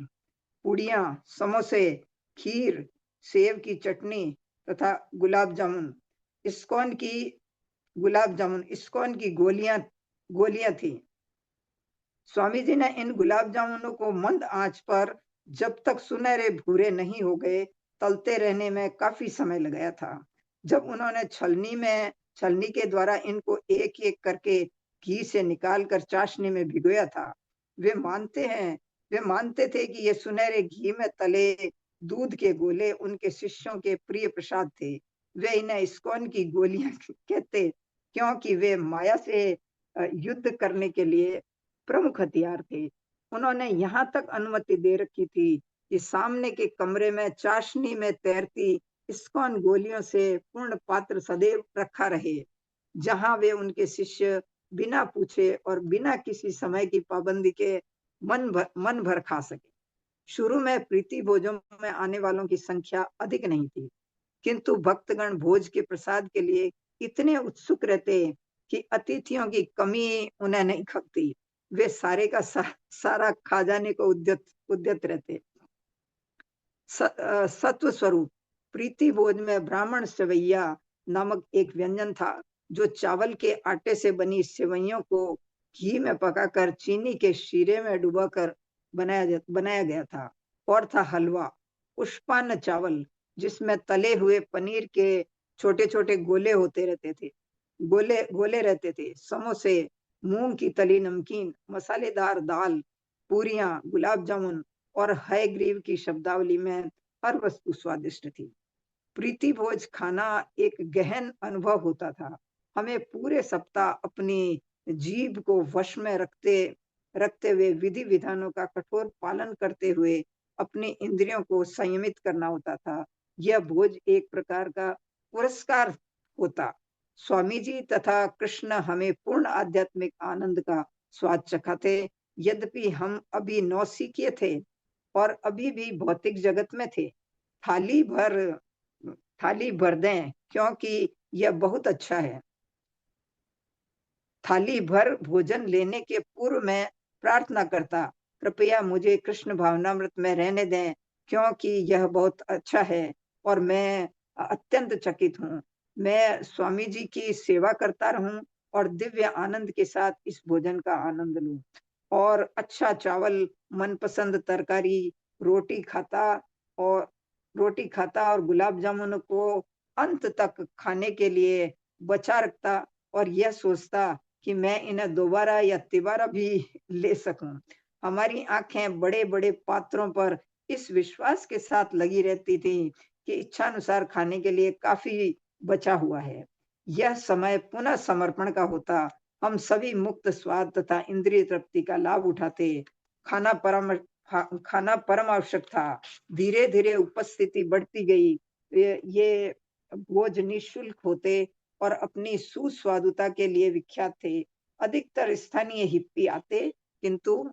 C: पूड़ियां, समोसे, खीर, सेव की चटनी तथा गुलाब जामुन इस्कॉन की गोलियां थी। स्वामी जी ने इन गुलाब जामुनों को मंद आंच पर जब तक सुनहरे भूरे नहीं हो गए तलते रहने में काफी समय लगाया था। जब उन्होंने छलनी के द्वारा इनको एक एक करके घी से निकालकर चाशनी में भिगोया था, वे मानते थे कि ये सुनहरे घी में तले दूध के गोले उनके शिष्यों के प्रिय प्रसाद थे। वे इन्हें इस्कॉन की गोलियां कहते क्योंकि वे माया से युद्ध करने के लिए प्रमुख हथियार थे। उन्होंने यहाँ तक अनुमति दे रखी थी कि सामने के कमरे में चाशनी में तैरती इस्कॉन गोलियों से पूर्ण पात्र सदैव रखा रहे, जहां वे उनके शिष्य बिना पूछे और बिना किसी समय की पाबंदी के मन भर खा सके। शुरू में प्रीति भोजों में आने वालों की संख्या अधिक नहीं थी, किंतु भक्तगण भोज के प्रसाद के लिए इतने उत्सुक रहते कि अतिथियों की कमी उन्हें नहीं खपती। वे सारे का सारा खा जाने को उद्यत रहते। सत्व स्वरूप प्रीति भोज में ब्राह्मण सेवैया नामक एक व्यंजन था, जो चावल के आटे से बनी सेवैयों को घी में पकाकर चीनी के शीरे में डुबाकर बनाया गया था। और था हलवा, पुष्पान्न चावल, जिसमें तले हुए पनीर के छोटे छोटे गोले रहते थे, समोसे, मूंग की तली नमकीन, मसालेदार दाल, पूरियां, गुलाब जामुन और हय ग्रीव की शब्दावली में हर वस्तु स्वादिष्ट थी। प्रीति भोज खाना एक गहन अनुभव होता था। हमें पूरे सप्ताह अपनी जीभ को वश में रखते हुए विधि विधानों का कठोर पालन करते हुए अपनी इंद्रियों को संयमित करना होता था। यह भोज एक प्रकार का पुरस्कार होता। स्वामी जी तथा कृष्ण हमें पूर्ण आध्यात्मिक आनंद का स्वाद चखाते। यद्यपि हम अभी नौसिखिए थे और अभी भी भौतिक जगत में थे। थाली भर दें, क्योंकि यह बहुत अच्छा है। थाली भर भोजन लेने के पूर्व मैं प्रार्थना करता, कृपया मुझे कृष्ण भावनामृत में रहने दें, क्योंकि यह बहुत अच्छा है और मैं अत्यंत चकित हूँ। मैं स्वामी जी की सेवा करता रहूं और दिव्य आनंद के साथ इस भोजन का आनंद लूं। और अच्छा चावल, मनपसंद तरकारी, रोटी खाता और गुलाब जामुन को अंत तक खाने के लिए बचा रखता और यह सोचता कि मैं इन्हें दोबारा या तिबारा भी ले सकूं। हमारी आंखें बड़े बड़े पात्रों पर इस विश्वास के साथ लगी रहती थी कि इच्छानुसार खाने के लिए काफी बचा हुआ है। यह समय पुनः समर्पण का होता। हम सभी मुक्त स्वाद तथा इंद्रिय तृप्ति का लाभ उठाते। खाना परम आवश्यक था। धीरे धीरे उपस्थिति बढ़ती गई। ये भोज निःशुल्क होते और अपनी सुस्वादुता के लिए विख्यात थे। अधिकतर स्थानीय हिप्पी आते, किंतु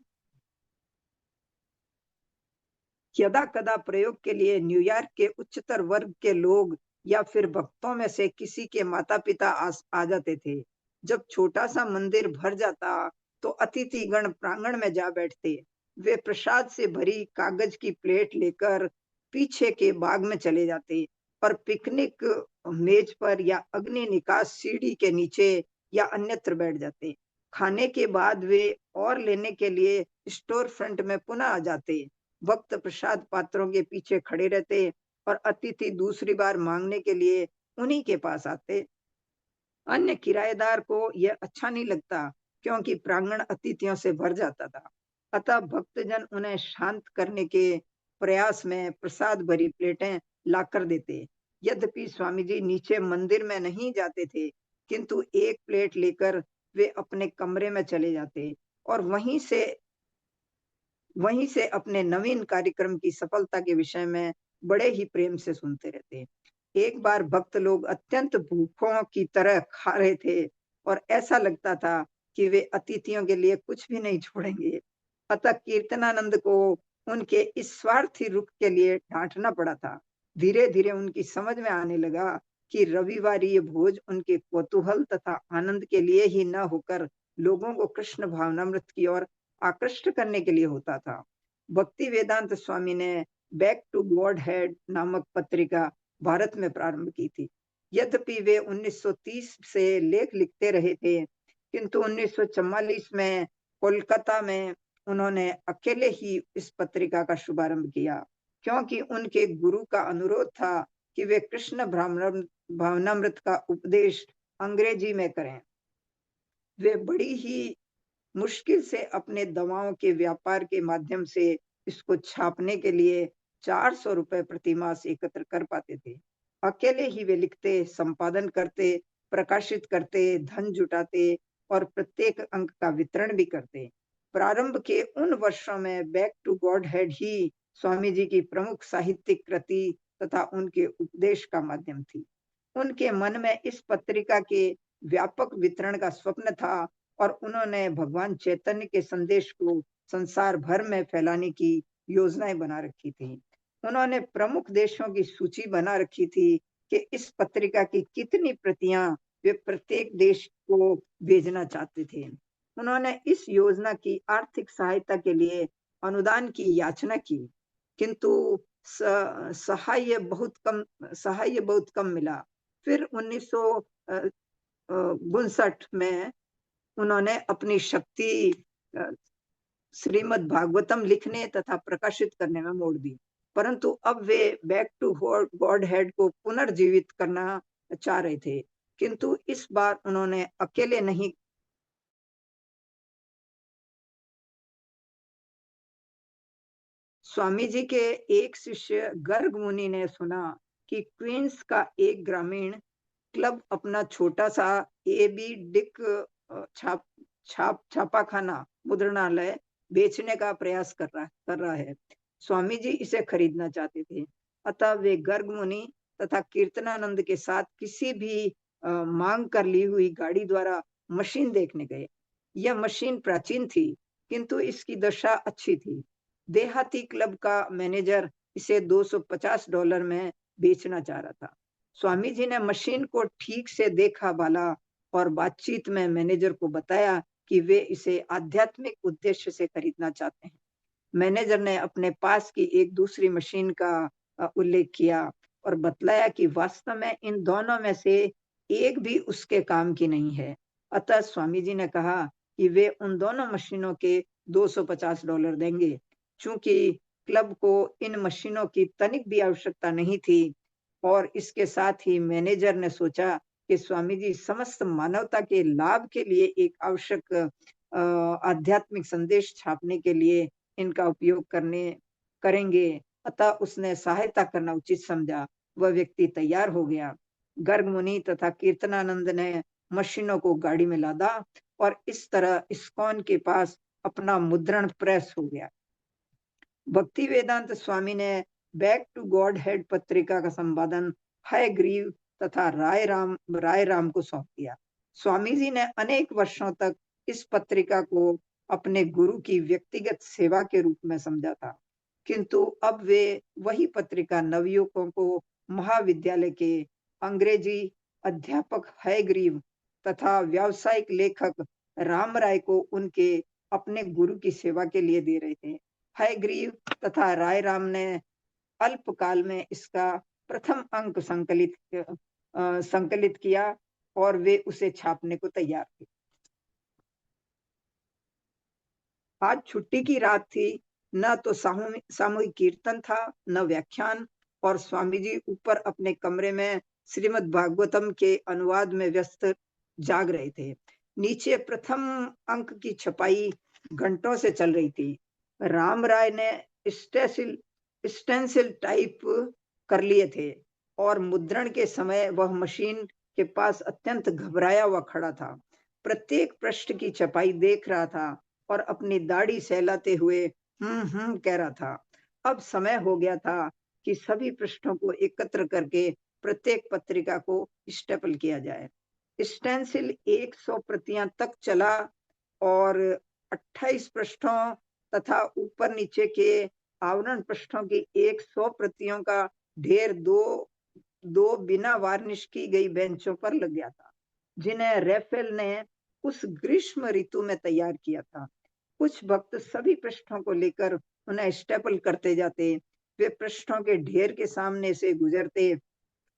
C: यदा कदा प्रयोग के लिए न्यूयॉर्क के उच्चतर वर्ग के लोग या फिर भक्तों में से किसी के माता पिता आ जाते थे। जब छोटा सा मंदिर भर जाता तो अतिथिगण प्रांगण में जा बैठते। वे प्रसाद से भरी कागज की प्लेट लेकर पीछे के बाग में चले जाते और पिकनिक मेज पर या अग्नि निकास सीढ़ी के नीचे या अन्यत्र बैठ जाते। खाने के बाद वे और लेने के लिए स्टोर फ्रंट में पुनः आ जाते। भक्त प्रसाद पात्रों के पीछे खड़े रहते और अतिथि दूसरी बार मांगने के लिए उन्हीं के पास आते। अन्य किराएदार को यह अच्छा नहीं लगता, क्योंकि प्रांगण अतिथियों से भर जाता था। अतः भक्तजन उन्हें शांत करने के प्रयास में प्रसाद भरी प्लेटें लाकर देते। यद्यपि स्वामी जी नीचे मंदिर में नहीं जाते थे, किंतु एक प्लेट लेकर वे अपने कमरे में चले जाते और वहीं से अपने नवीन कार्यक्रम की सफलता के विषय में बड़े ही प्रेम से सुनते रहते। एक बार भक्त लोग अत्यंत भूखों की तरह खा रहे थे और ऐसा लगता था कि वे अतिथियों के लिए कुछ भी नहीं छोड़ेंगे। अतः कीर्तनानंद को उनके इस स्वार्थी रुख के लिए डांटना पड़ा था। धीरे धीरे उनकी समझ में आने लगा कि रविवारीय भोज उनके कौतूहल तथा आनंद के लिए ही न होकर लोगों को कृष्ण भावनामृत की ओर आकृष्ट करने के लिए होता था। भक्ति वेदांत स्वामी ने बैक टू गॉड हेड नामक पत्रिका भारत में प्रारंभ की थी। यद्यपि वे 1930 से लेख लिखते रहे थे, किंतु 1944 में कोलकाता में उन्होंने अकेले ही इस पत्रिका का शुभारंभ किया, क्योंकि उनके गुरु का अनुरोध था कि वे कृष्ण भावनामृत का उपदेश अंग्रेजी में करें। वे बड़ी ही मुश्किल से अपने दवाओं के व्यापार के माध्यम से इसको छापने के लिए 400 रुपए प्रति मास एकत्र कर पाते थे। अकेले ही वे लिखते, संपादन करते, प्रकाशित करते, धन जुटाते और प्रत्येक अंक का वितरण भी करते। प्रारंभ के उन वर्षों में बैक टू गॉड हेड ही स्वामी जी की प्रमुख साहित्यिक कृति तथा उनके उपदेश का माध्यम थी। उनके मन में इस पत्रिका के व्यापक वितरण का स्वप्न था और उन्होंने भगवान चैतन्य के संदेश को संसार भर में फैलाने की योजनाएं बना रखी थी। उन्होंने प्रमुख देशों की सूची बना रखी थी कि इस पत्रिका की कितनी प्रतियां वे प्रत्येक देश को भेजना चाहते थे। उन्होंने इस योजना की आर्थिक सहायता के लिए अनुदान की याचना की, किंतु सहाय बहुत कम मिला। फिर 1959 में उन्होंने अपनी शक्ति श्रीमद् भागवतम लिखने तथा प्रकाशित करने में मोड़ दी, परंतु अब वे बैक टू गॉड हेड को पुनर्जीवित करना चाह रहे थे, किंतु इस बार उन्होंने अकेले नहीं। स्वामी जी के एक शिष्य गर्ग मुनि ने सुना कि क्वींस का एक ग्रामीण क्लब अपना छोटा सा एबी डिक छापाखाना मुद्रणालय बेचने का प्रयास कर रहा है। स्वामी जी इसे खरीदना चाहते थे, अतः वे गर्ग मुनि तथा कीर्तनानंद के साथ किसी भी मांग कर ली हुई गाड़ी द्वारा मशीन देखने गए। यह मशीन प्राचीन थी, किंतु इसकी दशा अच्छी थी। देहाती क्लब का मैनेजर इसे $250 में बेचना चाह रहा था। स्वामी जी ने मशीन को ठीक से देखा भाला और बातचीत में मैनेजर को बताया कि वे इसे आध्यात्मिक उद्देश्य से खरीदना चाहते हैं। मैनेजर ने अपने पास की एक दूसरी मशीन का उल्लेख किया और बतलाया कि वास्तव में इन दोनों में से एक भी उसके काम की नहीं है। अतः स्वामी जी ने कहा कि वे उन दोनों मशीनों के $250 देंगे। चूंकि क्लब को इन मशीनों की तनिक भी आवश्यकता नहीं थी और इसके साथ ही मैनेजर ने सोचा कि स्वामी जी समस्त मानवता के लाभ के लिए एक आवश्यक आध्यात्मिक संदेश छापने के लिए इनका उपयोग करेंगे, अतः उसने सहायता करना उचित समझा। वह व्यक्ति तैयार हो गया। गर्ग मुनि तथा कीर्तनानंद ने मशीनों को गाड़ी में लादा और इस तरह इस्कॉन के पास अपना मुद्रण प्रेस हो गया। भक्ति वेदांत स्वामी ने बैक टू गॉड हेड पत्रिका का संपादन हयग्रीव तथा राय राम को सौंप दिया। स्वामी जी ने अनेक वर्षों तक इस पत्रिका को अपने गुरु की व्यक्तिगत सेवा के रूप में समझा था, किंतु अब वे वही पत्रिका नवयुवकों को महाविद्यालय के अंग्रेजी अध्यापक हयग्रीव तथा व्यावसायिक लेखक राम राय को उनके अपने गुरु की सेवा के लिए दे रहे थे। हयग्रीव तथा राय राम ने अल्पकाल में इसका प्रथम अंक संकलित किया और वे उसे छापने को तैयार थे। आज छुट्टी की रात थी, न तो सामूहिक कीर्तन था, न व्याख्यान, और स्वामी जी ऊपर अपने कमरे में श्रीमद् भागवतम के अनुवाद में व्यस्त जाग रहे थे। नीचे प्रथम अंक की छपाई घंटों से चल रही थी। राम राय ने स्टेंसिल टाइप कर लिए थे और मुद्रण के समय वह मशीन के पास अत्यंत घबराया हुआ खड़ा था। प्रत्येक पृष्ठ की छपाई देख रहा था और अपनी दाढ़ी सहलाते हुए कह रहा था। अब समय हो गया था कि सभी पृष्ठों को एकत्र करके प्रत्येक पत्रिका को स्टेपल किया जाए। स्टेंसिल 100 प्रतियां तक चला और 28 पृष्ठों तथा ऊपर नीचे के आवरण पृष्ठों की 100 प्रतियों का ढेर दो बिना वार्निश की गई बेंचों पर लग गया था, जिन्हें रैफेल ने उस ग्रीष्म ऋतु में तैयार किया था। कुछ भक्त सभी पृष्ठों को लेकर उन्हें स्टेपल करते जाते। वे पृष्ठों के ढेर के सामने से गुजरते,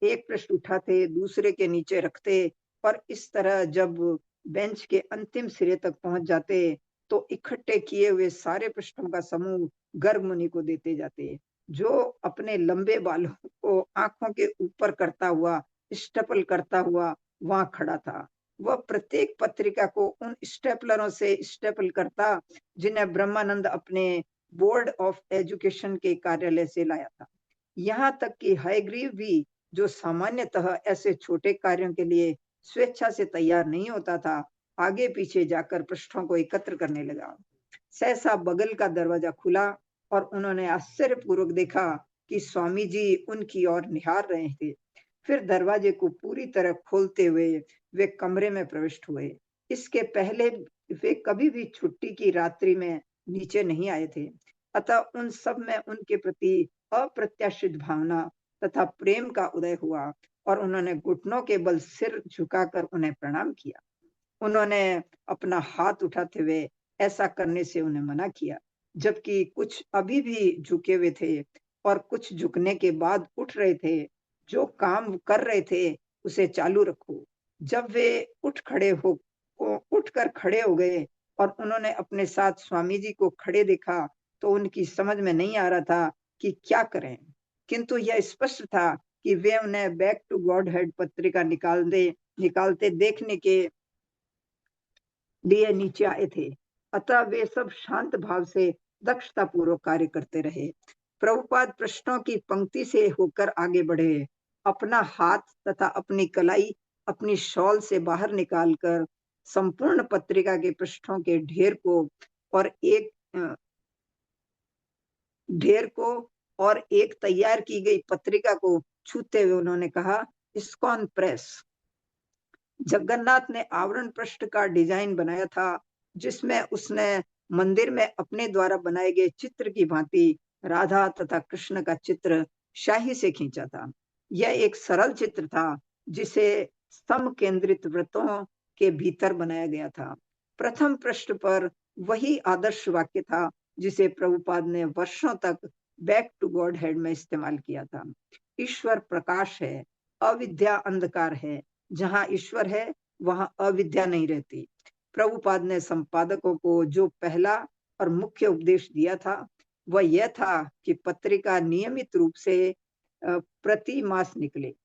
C: एक पृष्ठ उठाते, दूसरे के नीचे रखते, और इस तरह जब बेंच के अंतिम सिरे तक पहुंच जाते तो इकट्ठे किए हुए सारे पृष्ठों का समूह गर्ग मुनि को देते जाते, जो अपने लंबे बालों को आंखों के ऊपर करता हुआ, स्टेपल करता हुआ वहां खड़ा था। वह प्रत्येक पत्रिका को उन स्टेपलरों से स्टेपल करता जिन्हें ब्रह्मानंद अपने बोर्ड ऑफ एजुकेशन के कार्यालय से लाया था। यहाँ तक कि हयग्रीव भी, जो सामान्यतः ऐसे छोटे कार्यों के लिए स्वेच्छा से तैयार नहीं होता था, आगे पीछे जाकर पृष्ठों को एकत्र करने लगा। सहसा बगल का दरवाजा खुला और उन्होंने आश्चर्यपूर्वक देखा कि स्वामी जी उनकी ओर निहार रहे थे। फिर दरवाजे को पूरी तरह खोलते हुए वे कमरे में प्रविष्ट हुए। इसके पहले वे कभी भी छुट्टी की रात्रि में नीचे नहीं आए थे, अतः उन सब में उनके प्रति अप्रत्याशित भावना तथा प्रेम का उदय हुआ और उन्होंने घुटनों के बल सिर झुकाकर उन्हें प्रणाम किया। उन्होंने अपना हाथ उठाते हुए ऐसा करने से उन्हें मना किया, जबकि कुछ अभी भी झुके हुए थे और कुछ झुकने के बाद उठ रहे थे। जो काम कर रहे थे उसे चालू रखो। जब वे उठकर खड़े हो गए और उन्होंने अपने साथ स्वामी जी को खड़े देखा तो उनकी समझ में नहीं आ रहा था कि क्या करें, किंतु यह स्पष्ट था कि वे उन्हें बैक टू गॉड हेड पत्रिका निकालते देखने के लिए नीचे आए थे। अतः वे सब शांत भाव से दक्षता पूर्वक कार्य करते रहे। प्रभुपाद पृष्ठों की पंक्ति से होकर आगे बढ़े, अपना हाथ तथा अपनी कलाई अपनी शॉल से बाहर निकालकर संपूर्ण पत्रिका के पृष्ठों के ढेर को और एक तैयार की गई पत्रिका को छूते हुए उन्होंने कहा, इस्कॉन प्रेस। जगन्नाथ ने आवरण पृष्ठ का डिजाइन बनाया था, जिसमें उसने मंदिर में अपने द्वारा बनाए गए चित्र की भांति राधा तथा कृष्ण का चित्र शाही से खींचा था। यह एक सरल चित्र था जिसे समकेंद्रित वृत्तों के भीतर बनाया गया था। प्रथम पृष्ठ पर वही आदर्श वाक्य था जिसे प्रभुपाद ने वर्षों तक बैक टू गॉड हेड में इस्तेमाल किया था। ईश्वर प्रकाश है, अविद्या अंधकार है। जहां ईश्वर है वहां अविद्या नहीं रहती। प्रभुपाद ने संपादकों को जो पहला और मुख्य उपदेश दिया था वह यह था कि पत्रिका नियमित रूप से प्रति मास निकले।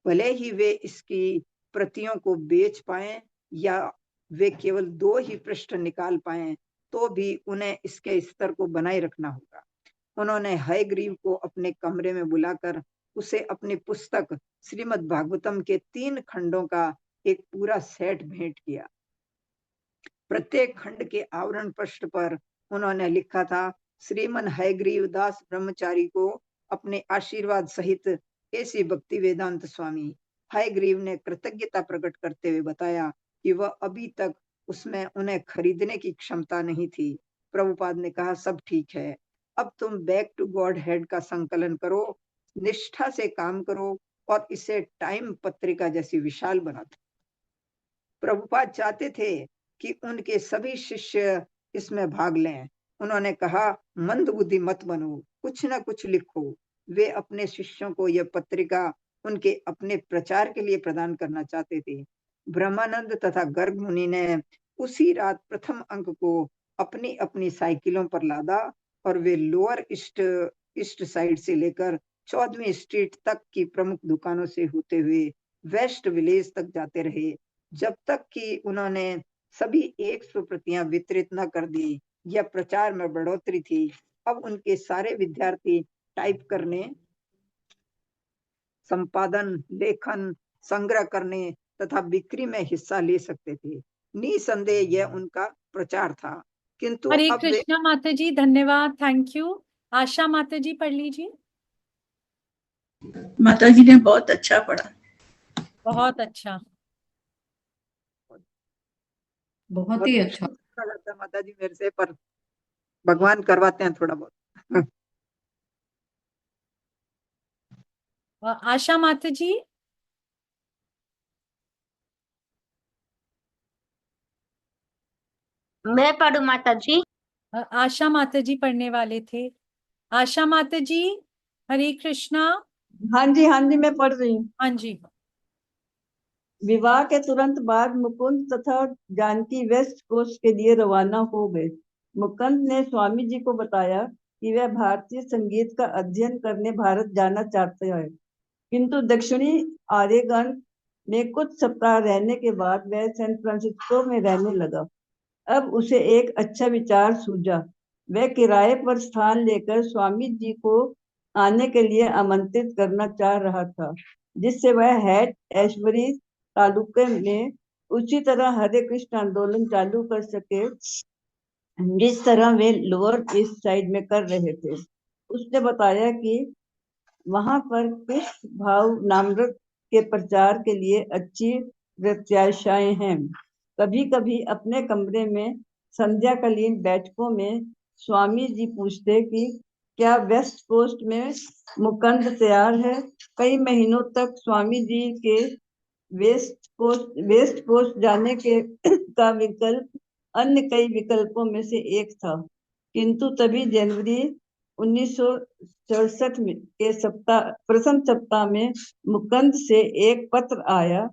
C: भले ही वे इसकी प्रतियों को बेच पाएं या वे केवल 2 ही पृष्ठ निकाल पाएं, तो भी उन्हें इसके स्तर को बनाए रखना होगा। उन्होंने हयग्रीव को अपने कमरे में बुलाकर उसे अपनी पुस्तक श्रीमद् भागवतम के 3 खंडों का एक पूरा सेट भेंट किया। प्रत्येक खंड के आवरण पृष्ठ पर उन्होंने लिखा था, श्रीमन हयग्रीव दास ब्रह्मचारी को अपने आशीर्वाद सहित ऐसी भक्ति वेदांत स्वामी। हयग्रीव ने कृतज्ञता प्रकट करते हुए बताया कि वह अभी तक उसमें उन्हें खरीदने की क्षमता नहीं थी। प्रभुपाद ने कहा, सब ठीक है, अब तुम बैक टू गॉड हेड का संकलन करो, निष्ठा से काम करो और इसे टाइम पत्रिका जैसी विशाल बना दो। प्रभुपाद चाहते थे कि उनके सभी शिष्य इसमें भाग लें। उन्होंने कहा, मंद बुद्धि मत बनो, कुछ ना कुछ लिखो। वे अपने शिष्यों को यह पत्रिका उनके अपने प्रचार के लिए प्रदान करना चाहते थे। ब्रह्मानंद तथा गर्ग मुनि ने उसी रात प्रथम अंक को अपनी अपनी साइकिलों पर लादा और वे लोअर ईस्ट साइड से लेकर 14वीं स्ट्रीट तक की प्रमुख दुकानों से होते हुए वेस्ट विलेज तक जाते रहे, जब तक कि उन्होंने सभी 100 प्रतियां वितरित न कर दी। यह प्रचार में बढ़ोतरी थी। अब उनके सारे विद्यार्थी टाइप करने, संपादन, लेखन, संग्रह करने तथा बिक्री में हिस्सा ले सकते थे। निसंदेह यह उनका प्रचार था, किंतु
B: हरे
C: अब वे
B: कृष्णा माता जी, धन्यवाद, थैंक यू। आशा माता जी पढ़ लीजिए।
D: माता जी ने बहुत अच्छा पढ़ा,
B: बहुत अच्छा,
D: बहुत ही अच्छा।
C: लगता माता जी मेरे से, पर भगवान करवाते हैं थोड़ा बहुत।
B: आशा माता जी।
E: मैं पढ़ू माता जी।
B: आशा माता जी पढ़ने वाले थे। आशा माता जी, हरे कृष्णा।
A: हाँ जी, मैं पढ़ रही हूँ।
B: हाँ जी।
A: विवाह के तुरंत बाद मुकुंद तथा जानकी वेस्ट कोस्ट के लिए रवाना हो गए। मुकुंद ने स्वामी जी को बताया कि वह भारतीय संगीत का अध्ययन करने भारत जाना चाहते हैं, किंतु दक्षिणी ओरेगन में कुछ सप्ताह रहने के बाद वह सैन फ्रांसिस्को में रहने लगा। अब उसे एक अच्छा विचार सूझा। वह किराए पर स्थान लेकर स्वामी जी को आने के लिए आमंत्रित करना चाह रहा था, जिससे वह हैट एशबरी तालुके में उसी तरह हरे कृष्ण आंदोलन चालू कर सके जिस तरह वे लोअर ईस्ट साइड में कर रहे थे। उसने बताया कि वहां पर कृष्ण भाव नामृत के प्रचार के लिए अच्छी प्रत्याशाएं हैं। कभी कभी अपने कमरे में संध्याकालीन बैठकों में स्वामी जी पूछते कि क्या वेस्ट कोस्ट में मुकुंद तैयार है। कई महीनों तक स्वामी जी के वेस्ट कोस्ट जाने के का विकल्प अन्य कई विकल्पों में से एक था, किंतु तभी जनवरी 1967 के प्रथम सप्ताह में मुकुंद से एक पत्र आया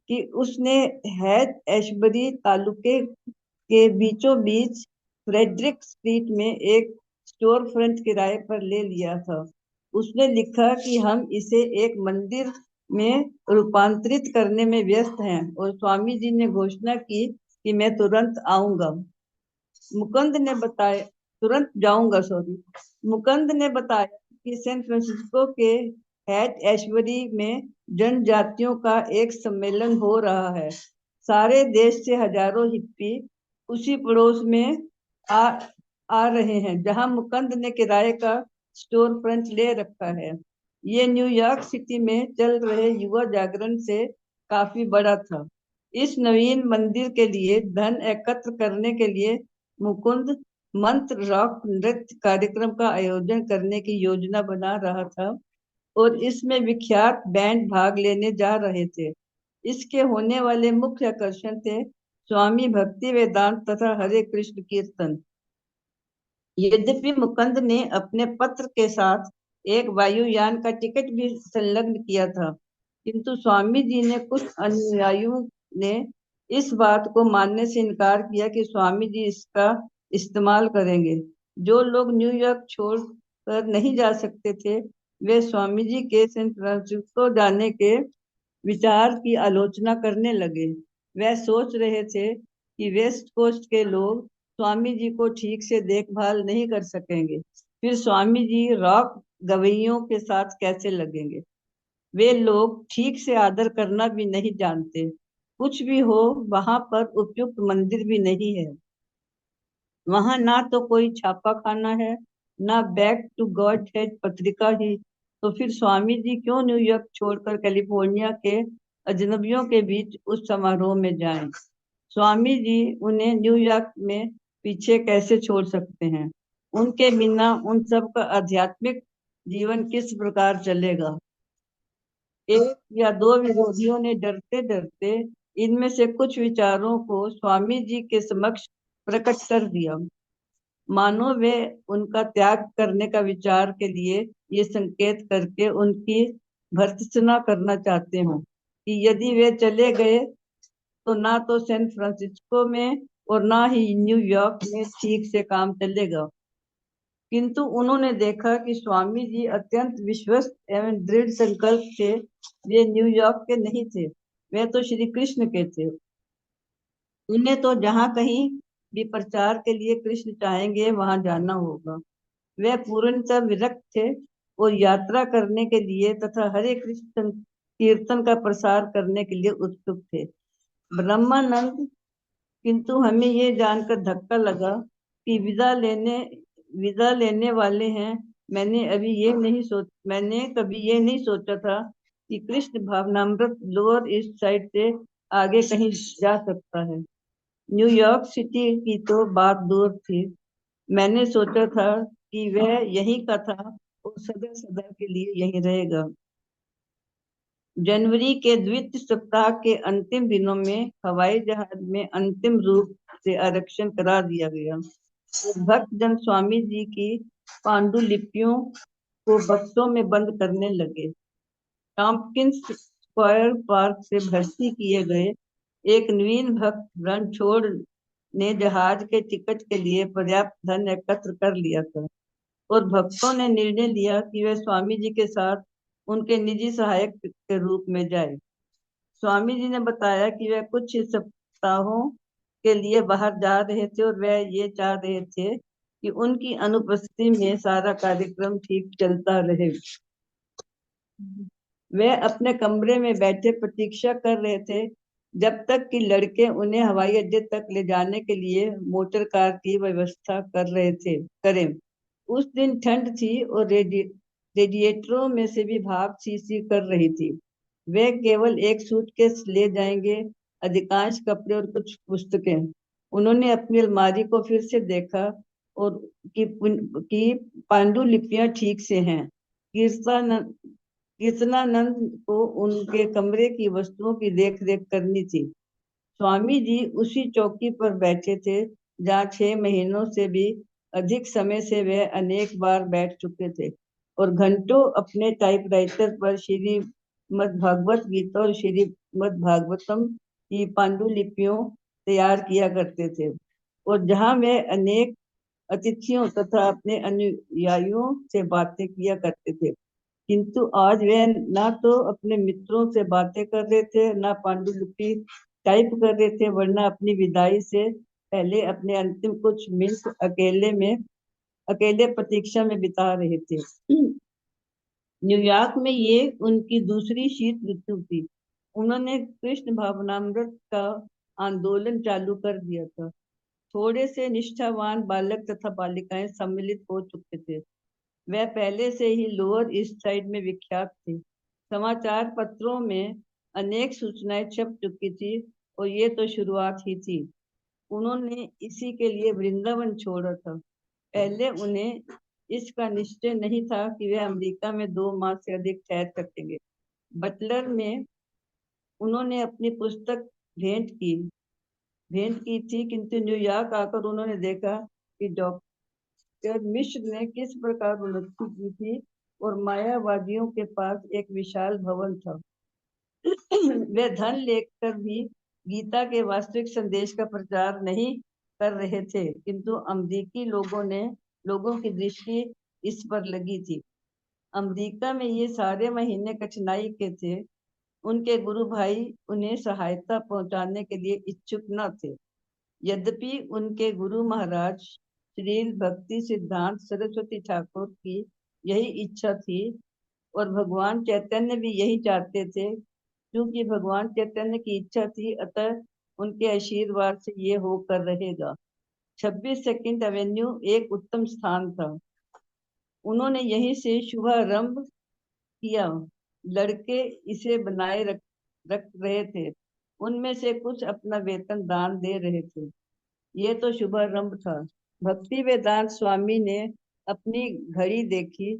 A: कि उसने हैट एशबरी तालुके के बीचों बीच फ्रेडरिक स्ट्रीट में एक स्टोर फ्रंट किराए पर ले लिया था। उसने लिखा कि हम इसे एक मंदिर में रूपांतरित करने में व्यस्त हैं और स्वामी जी ने घोषणा की कि मैं तुरंत आऊंगा। मुकुंद ने बताया तुरंत जाऊंगा सॉरी मुकुंद ने बताया कि सैन फ्रांसिस्को के हैट एशबरी में जनजातियों का एक सम्मेलन हो रहा है। सारे देश से हजारों हिप्पी उसी पड़ोस में आ आ रहे हैं जहां मुकुंद ने किराए का स्टोर फ्रंट ले रखा है। ये न्यूयॉर्क सिटी में चल रहे युवा जागरण से काफी बड़ा था। इस नवीन मंदिर के लिए धन एकत्र करने के लिए मुकुंद मंत्र रॉक नृत्य कार्यक्रम का आयोजन करने की योजना बना रहा था और इसमें विख्यात बैंड भाग लेने जा रहे थे। इसके होने वाले मुख्य आकर्षण थे स्वामी भक्ति वेदांत तथा हरे कृष्ण कीर्तन। यद्यपि मुकुंद ने अपने पत्र के साथ एक वायुयान का टिकट भी संलग्न किया था, किंतु स्वामी जी ने कुछ अनुयायियों ने इस बात को मानने से इनकार किया कि स्वामी जी इसका इस्तेमाल करेंगे। जो लोग न्यूयॉर्क छोड़कर नहीं जा सकते थे, वे स्वामी जी के सैन फ्रांसिस्को जाने के विचार की आलोचना करने लगे। वह सोच रहे थे कि वेस्ट कोस्ट के लोग स्वामी जी को ठीक से देखभाल नहीं कर सकेंगे, फिर स्वामी जी रॉक गवैयों के साथ कैसे लगेंगे। वे लोग ठीक से आदर करना भी नहीं जानते। कुछ भी हो, वहां पर उपयुक्त मंदिर भी नहीं है। वहां ना तो कोई छापा खाना है, ना बैक टू गॉड हेड पत्रिका ही। तो फिर स्वामी जी क्यों न्यूयॉर्क छोड़कर कैलिफोर्निया के अजनबियों के बीच उस समारोह में जाएं? स्वामी जी उन्हें न्यूयॉर्क में पीछे कैसे छोड़ सकते हैं? उनके बिना उन सब का आध्यात्मिक जीवन किस प्रकार चलेगा? एक या दो विरोधियों ने डरते डरते इनमें से कुछ विचारों को स्वामी जी के समक्ष प्रकट कर दिया, मानो वे उनका त्याग करने का विचार के लिए ये संकेत करके उनकी भर्त्सना करना चाहते हो कि यदि वे चले गए तो ना तो सैन फ्रांसिस्को में और ना ही न्यूयॉर्क में ठीक से काम चलेगा। किंतु उन्होंने देखा कि स्वामी जी अत्यंत विश्वस्त एवं दृढ़ संकल्प थे। वे न्यूयॉर्क के नहीं थे, वे तो श्री कृष्ण के थे। उन्हें तो जहाँ कहीं भी प्रचार के लिए कृष्ण चाहेंगे वहां जाना होगा। वे पूर्णतः विरक्त थे और यात्रा करने के लिए तथा हरे कृष्ण कीर्तन का प्रसार करने के लिए उत्सुक थे। ब्रह्मानंद, किंतु हमें ये जानकर धक्का लगा कि विदा लेने वाले हैं। मैंने कभी ये नहीं सोचा था कि कृष्ण भावनामृत लोअर ईस्ट साइड से आगे कहीं जा सकता है। न्यूयॉर्क सिटी की तो बात दूर थी, मैंने सोचा था कि वह यहीं का था और सदा सदा के लिए यहीं रहेगा।
F: जनवरी के द्वितीय सप्ताह के अंतिम दिनों में हवाई जहाज में अंतिम रूप से आरक्षण करा दिया गया। भक्तजन स्वामी जी की पांडुलिपियों को बक्सों में बंद करने लगे। टॉम्किंस स्क्वायर पार्क से भर्ती किए गए एक नवीन भक्त रणछोड़ ने जहाज के टिकट के लिए पर्याप्त धन एकत्र कर लिया था और भक्तों ने निर्णय लिया कि वे स्वामी जी के साथ उनके निजी सहायक के रूप में जाए। स्वामी जी ने बताया कि वे कुछ सप्ताहों के लिए बाहर जा रहे थे और वे ये चाह रहे थे कि उनकी अनुपस्थिति में सारा कार्यक्रम ठीक चलता रहे। वे अपने कमरे में बैठे प्रतीक्षा कर रहे थे जब तक कि लड़के उन्हें हवाई अड्डे तक ले जाने के लिए मोटर कार की व्यवस्था करें। उस दिन ठंड थी और रेडिएटरों में से भी भाप सी कर रही थी। वे केवल एक सूटकेस ले जाएंगे, अधिकांश कपड़े और कुछ पुस्तकें। उन्होंने अपनी अलमारी को फिर से देखा और कि पांडुलिपियां ठीक से हैं। कीर्तनानंद को उनके कमरे की वस्तुओं की देख रेख करनी थी। स्वामी जी उसी चौकी पर बैठे थे जहाँ 6 महीनों से भी अधिक समय से वे अनेक बार बैठ चुके थे और घंटों अपने टाइपराइटर पर श्रीमद् भागवत गीता और श्रीमद् भागवतम की पांडुलिपियों तैयार किया करते थे और जहाँ वे अनेक अतिथियों तथा अपने अनुयायियों से बातें किया करते थे। किंतु आज वे ना तो अपने मित्रों से बातें कर रहे थे, ना पांडुलिपि टाइप कर रहे थे, वरना अपनी विदाई से पहले अपने अंतिम कुछ मिनट अकेले प्रतीक्षा में बिता रहे थे। न्यूयॉर्क में ये उनकी दूसरी शीत ऋतु थी। उन्होंने कृष्ण भावनामृत का आंदोलन चालू कर दिया था। थोड़े से निष्ठावान बालक तथा बालिकाएं सम्मिलित हो चुके थे। वह पहले से ही लोअर ईस्ट साइड में विख्यात थे। समाचार पत्रों में अनेक सूचनाएं छप चुकी थी और ये तो शुरुआत ही थी। उन्होंने इसी के लिए वृंदावन छोड़ा था। पहले उन्हें इसका निश्चय नहीं था कि वे अमेरिका में 2 माह से अधिक ठहर सकेंगे। बटलर में उन्होंने अपनी पुस्तक भेंट की थी, किंतु न्यूयॉर्क आकर उन्होंने देखा कि डॉक्टर मिश्र ने किस प्रकार उन्नति की थी और मायावादियों के पास एक विशाल भवन था। वे धन लेकर भी गीता के वास्तविक संदेश का प्रचार नहीं कर रहे थे, किंतु अमेरिकी लोगों की दृष्टि इस पर लगी थी। अमेरिका में ये सारे महीने कठिनाई के थे। उनके गुरु भाई उन्हें सहायता पहुंचाने के लिए इच्छुक न थे। यद्यपि उनके गुरु महाराज श्री भक्ति सिद्धांत सरस्वती ठाकुर की यही इच्छा थी और भगवान चैतन्य भी यही चाहते थे। क्योंकि भगवान चैतन्य की इच्छा थी, अतः उनके आशीर्वाद से ये होकर रहेगा। 26 सेकंड एवेन्यू एक उत्तम स्थान था। उन्होंने यहीं से शुभारंभ किया। लड़के इसे बनाए रख रहे थे। उनमें से कुछ अपना वेतन दान दे रहे थे। ये तो शुभारंभ था। भक्ति वेदांत स्वामी ने अपनी घड़ी देखी।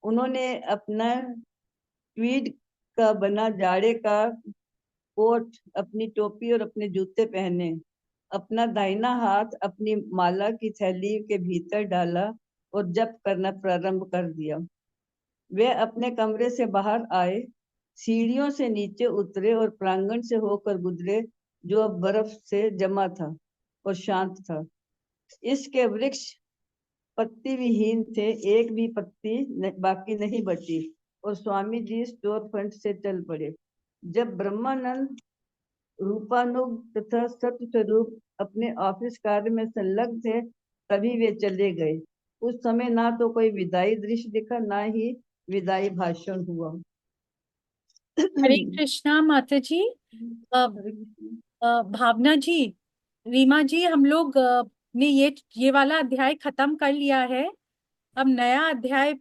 F: उन्होंने अपना ट्वीड का बना जाड़े का कोट, अपनी टोपी और अपने जूते पहने। अपना दाहिना हाथ अपनी माला की थैली के भीतर डाला और जप करना प्रारंभ कर दिया। वे अपने कमरे से बाहर आए, सीढ़ियों से नीचे उतरे और प्रांगण से होकर गुजरे जो अब बर्फ से जमा था और शांत था। इसके वृक्ष पत्ती विहीन थे, एक भी पत्ती बाकी नहीं बची और स्वामी जी स्टोर फ्रंट से चल पड़े। जब ब्रह्मानंद, रूपानुग तथा सत्य स्वरूप अपने ऑफिस कार्य में संलग्न थे, तभी वे चले गए। उस समय ना तो कोई विदाई दृश्य दिखा, ना ही विदाई भाषण हुआ।
B: हरे कृष्णा माता जी। भावना जी, रीमा जी, हम लोग ने ये वाला अध्याय खत्म कर लिया है। अब नया अध्याय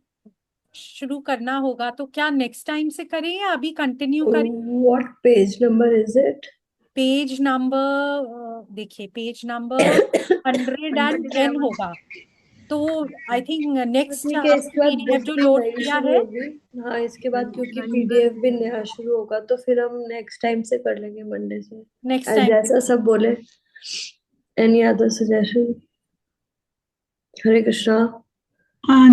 B: शुरू करना होगा, तो क्या नेक्स्ट टाइम से करें या अभी कंटिन्यू करें?
D: What page number is it?
B: Page number देखिए, पेज नंबर 110 होगा। तो आई थिंक नेक्स्ट
D: ठीक है, इसके बाद
B: PDF
D: बुक
B: जो
D: भी
B: लोड
D: नई
B: किया
D: शुरू
B: है,
D: होगी। हाँ, इसके बाद क्योंकि PDF भी नया शुरू होगा तो फिर हम नेक्स्ट टाइम से कर लेंगे, मंडे से।
B: नेक्स्ट टाइम
D: जैसा सब बोले। Any other suggestion? Hare Krishna.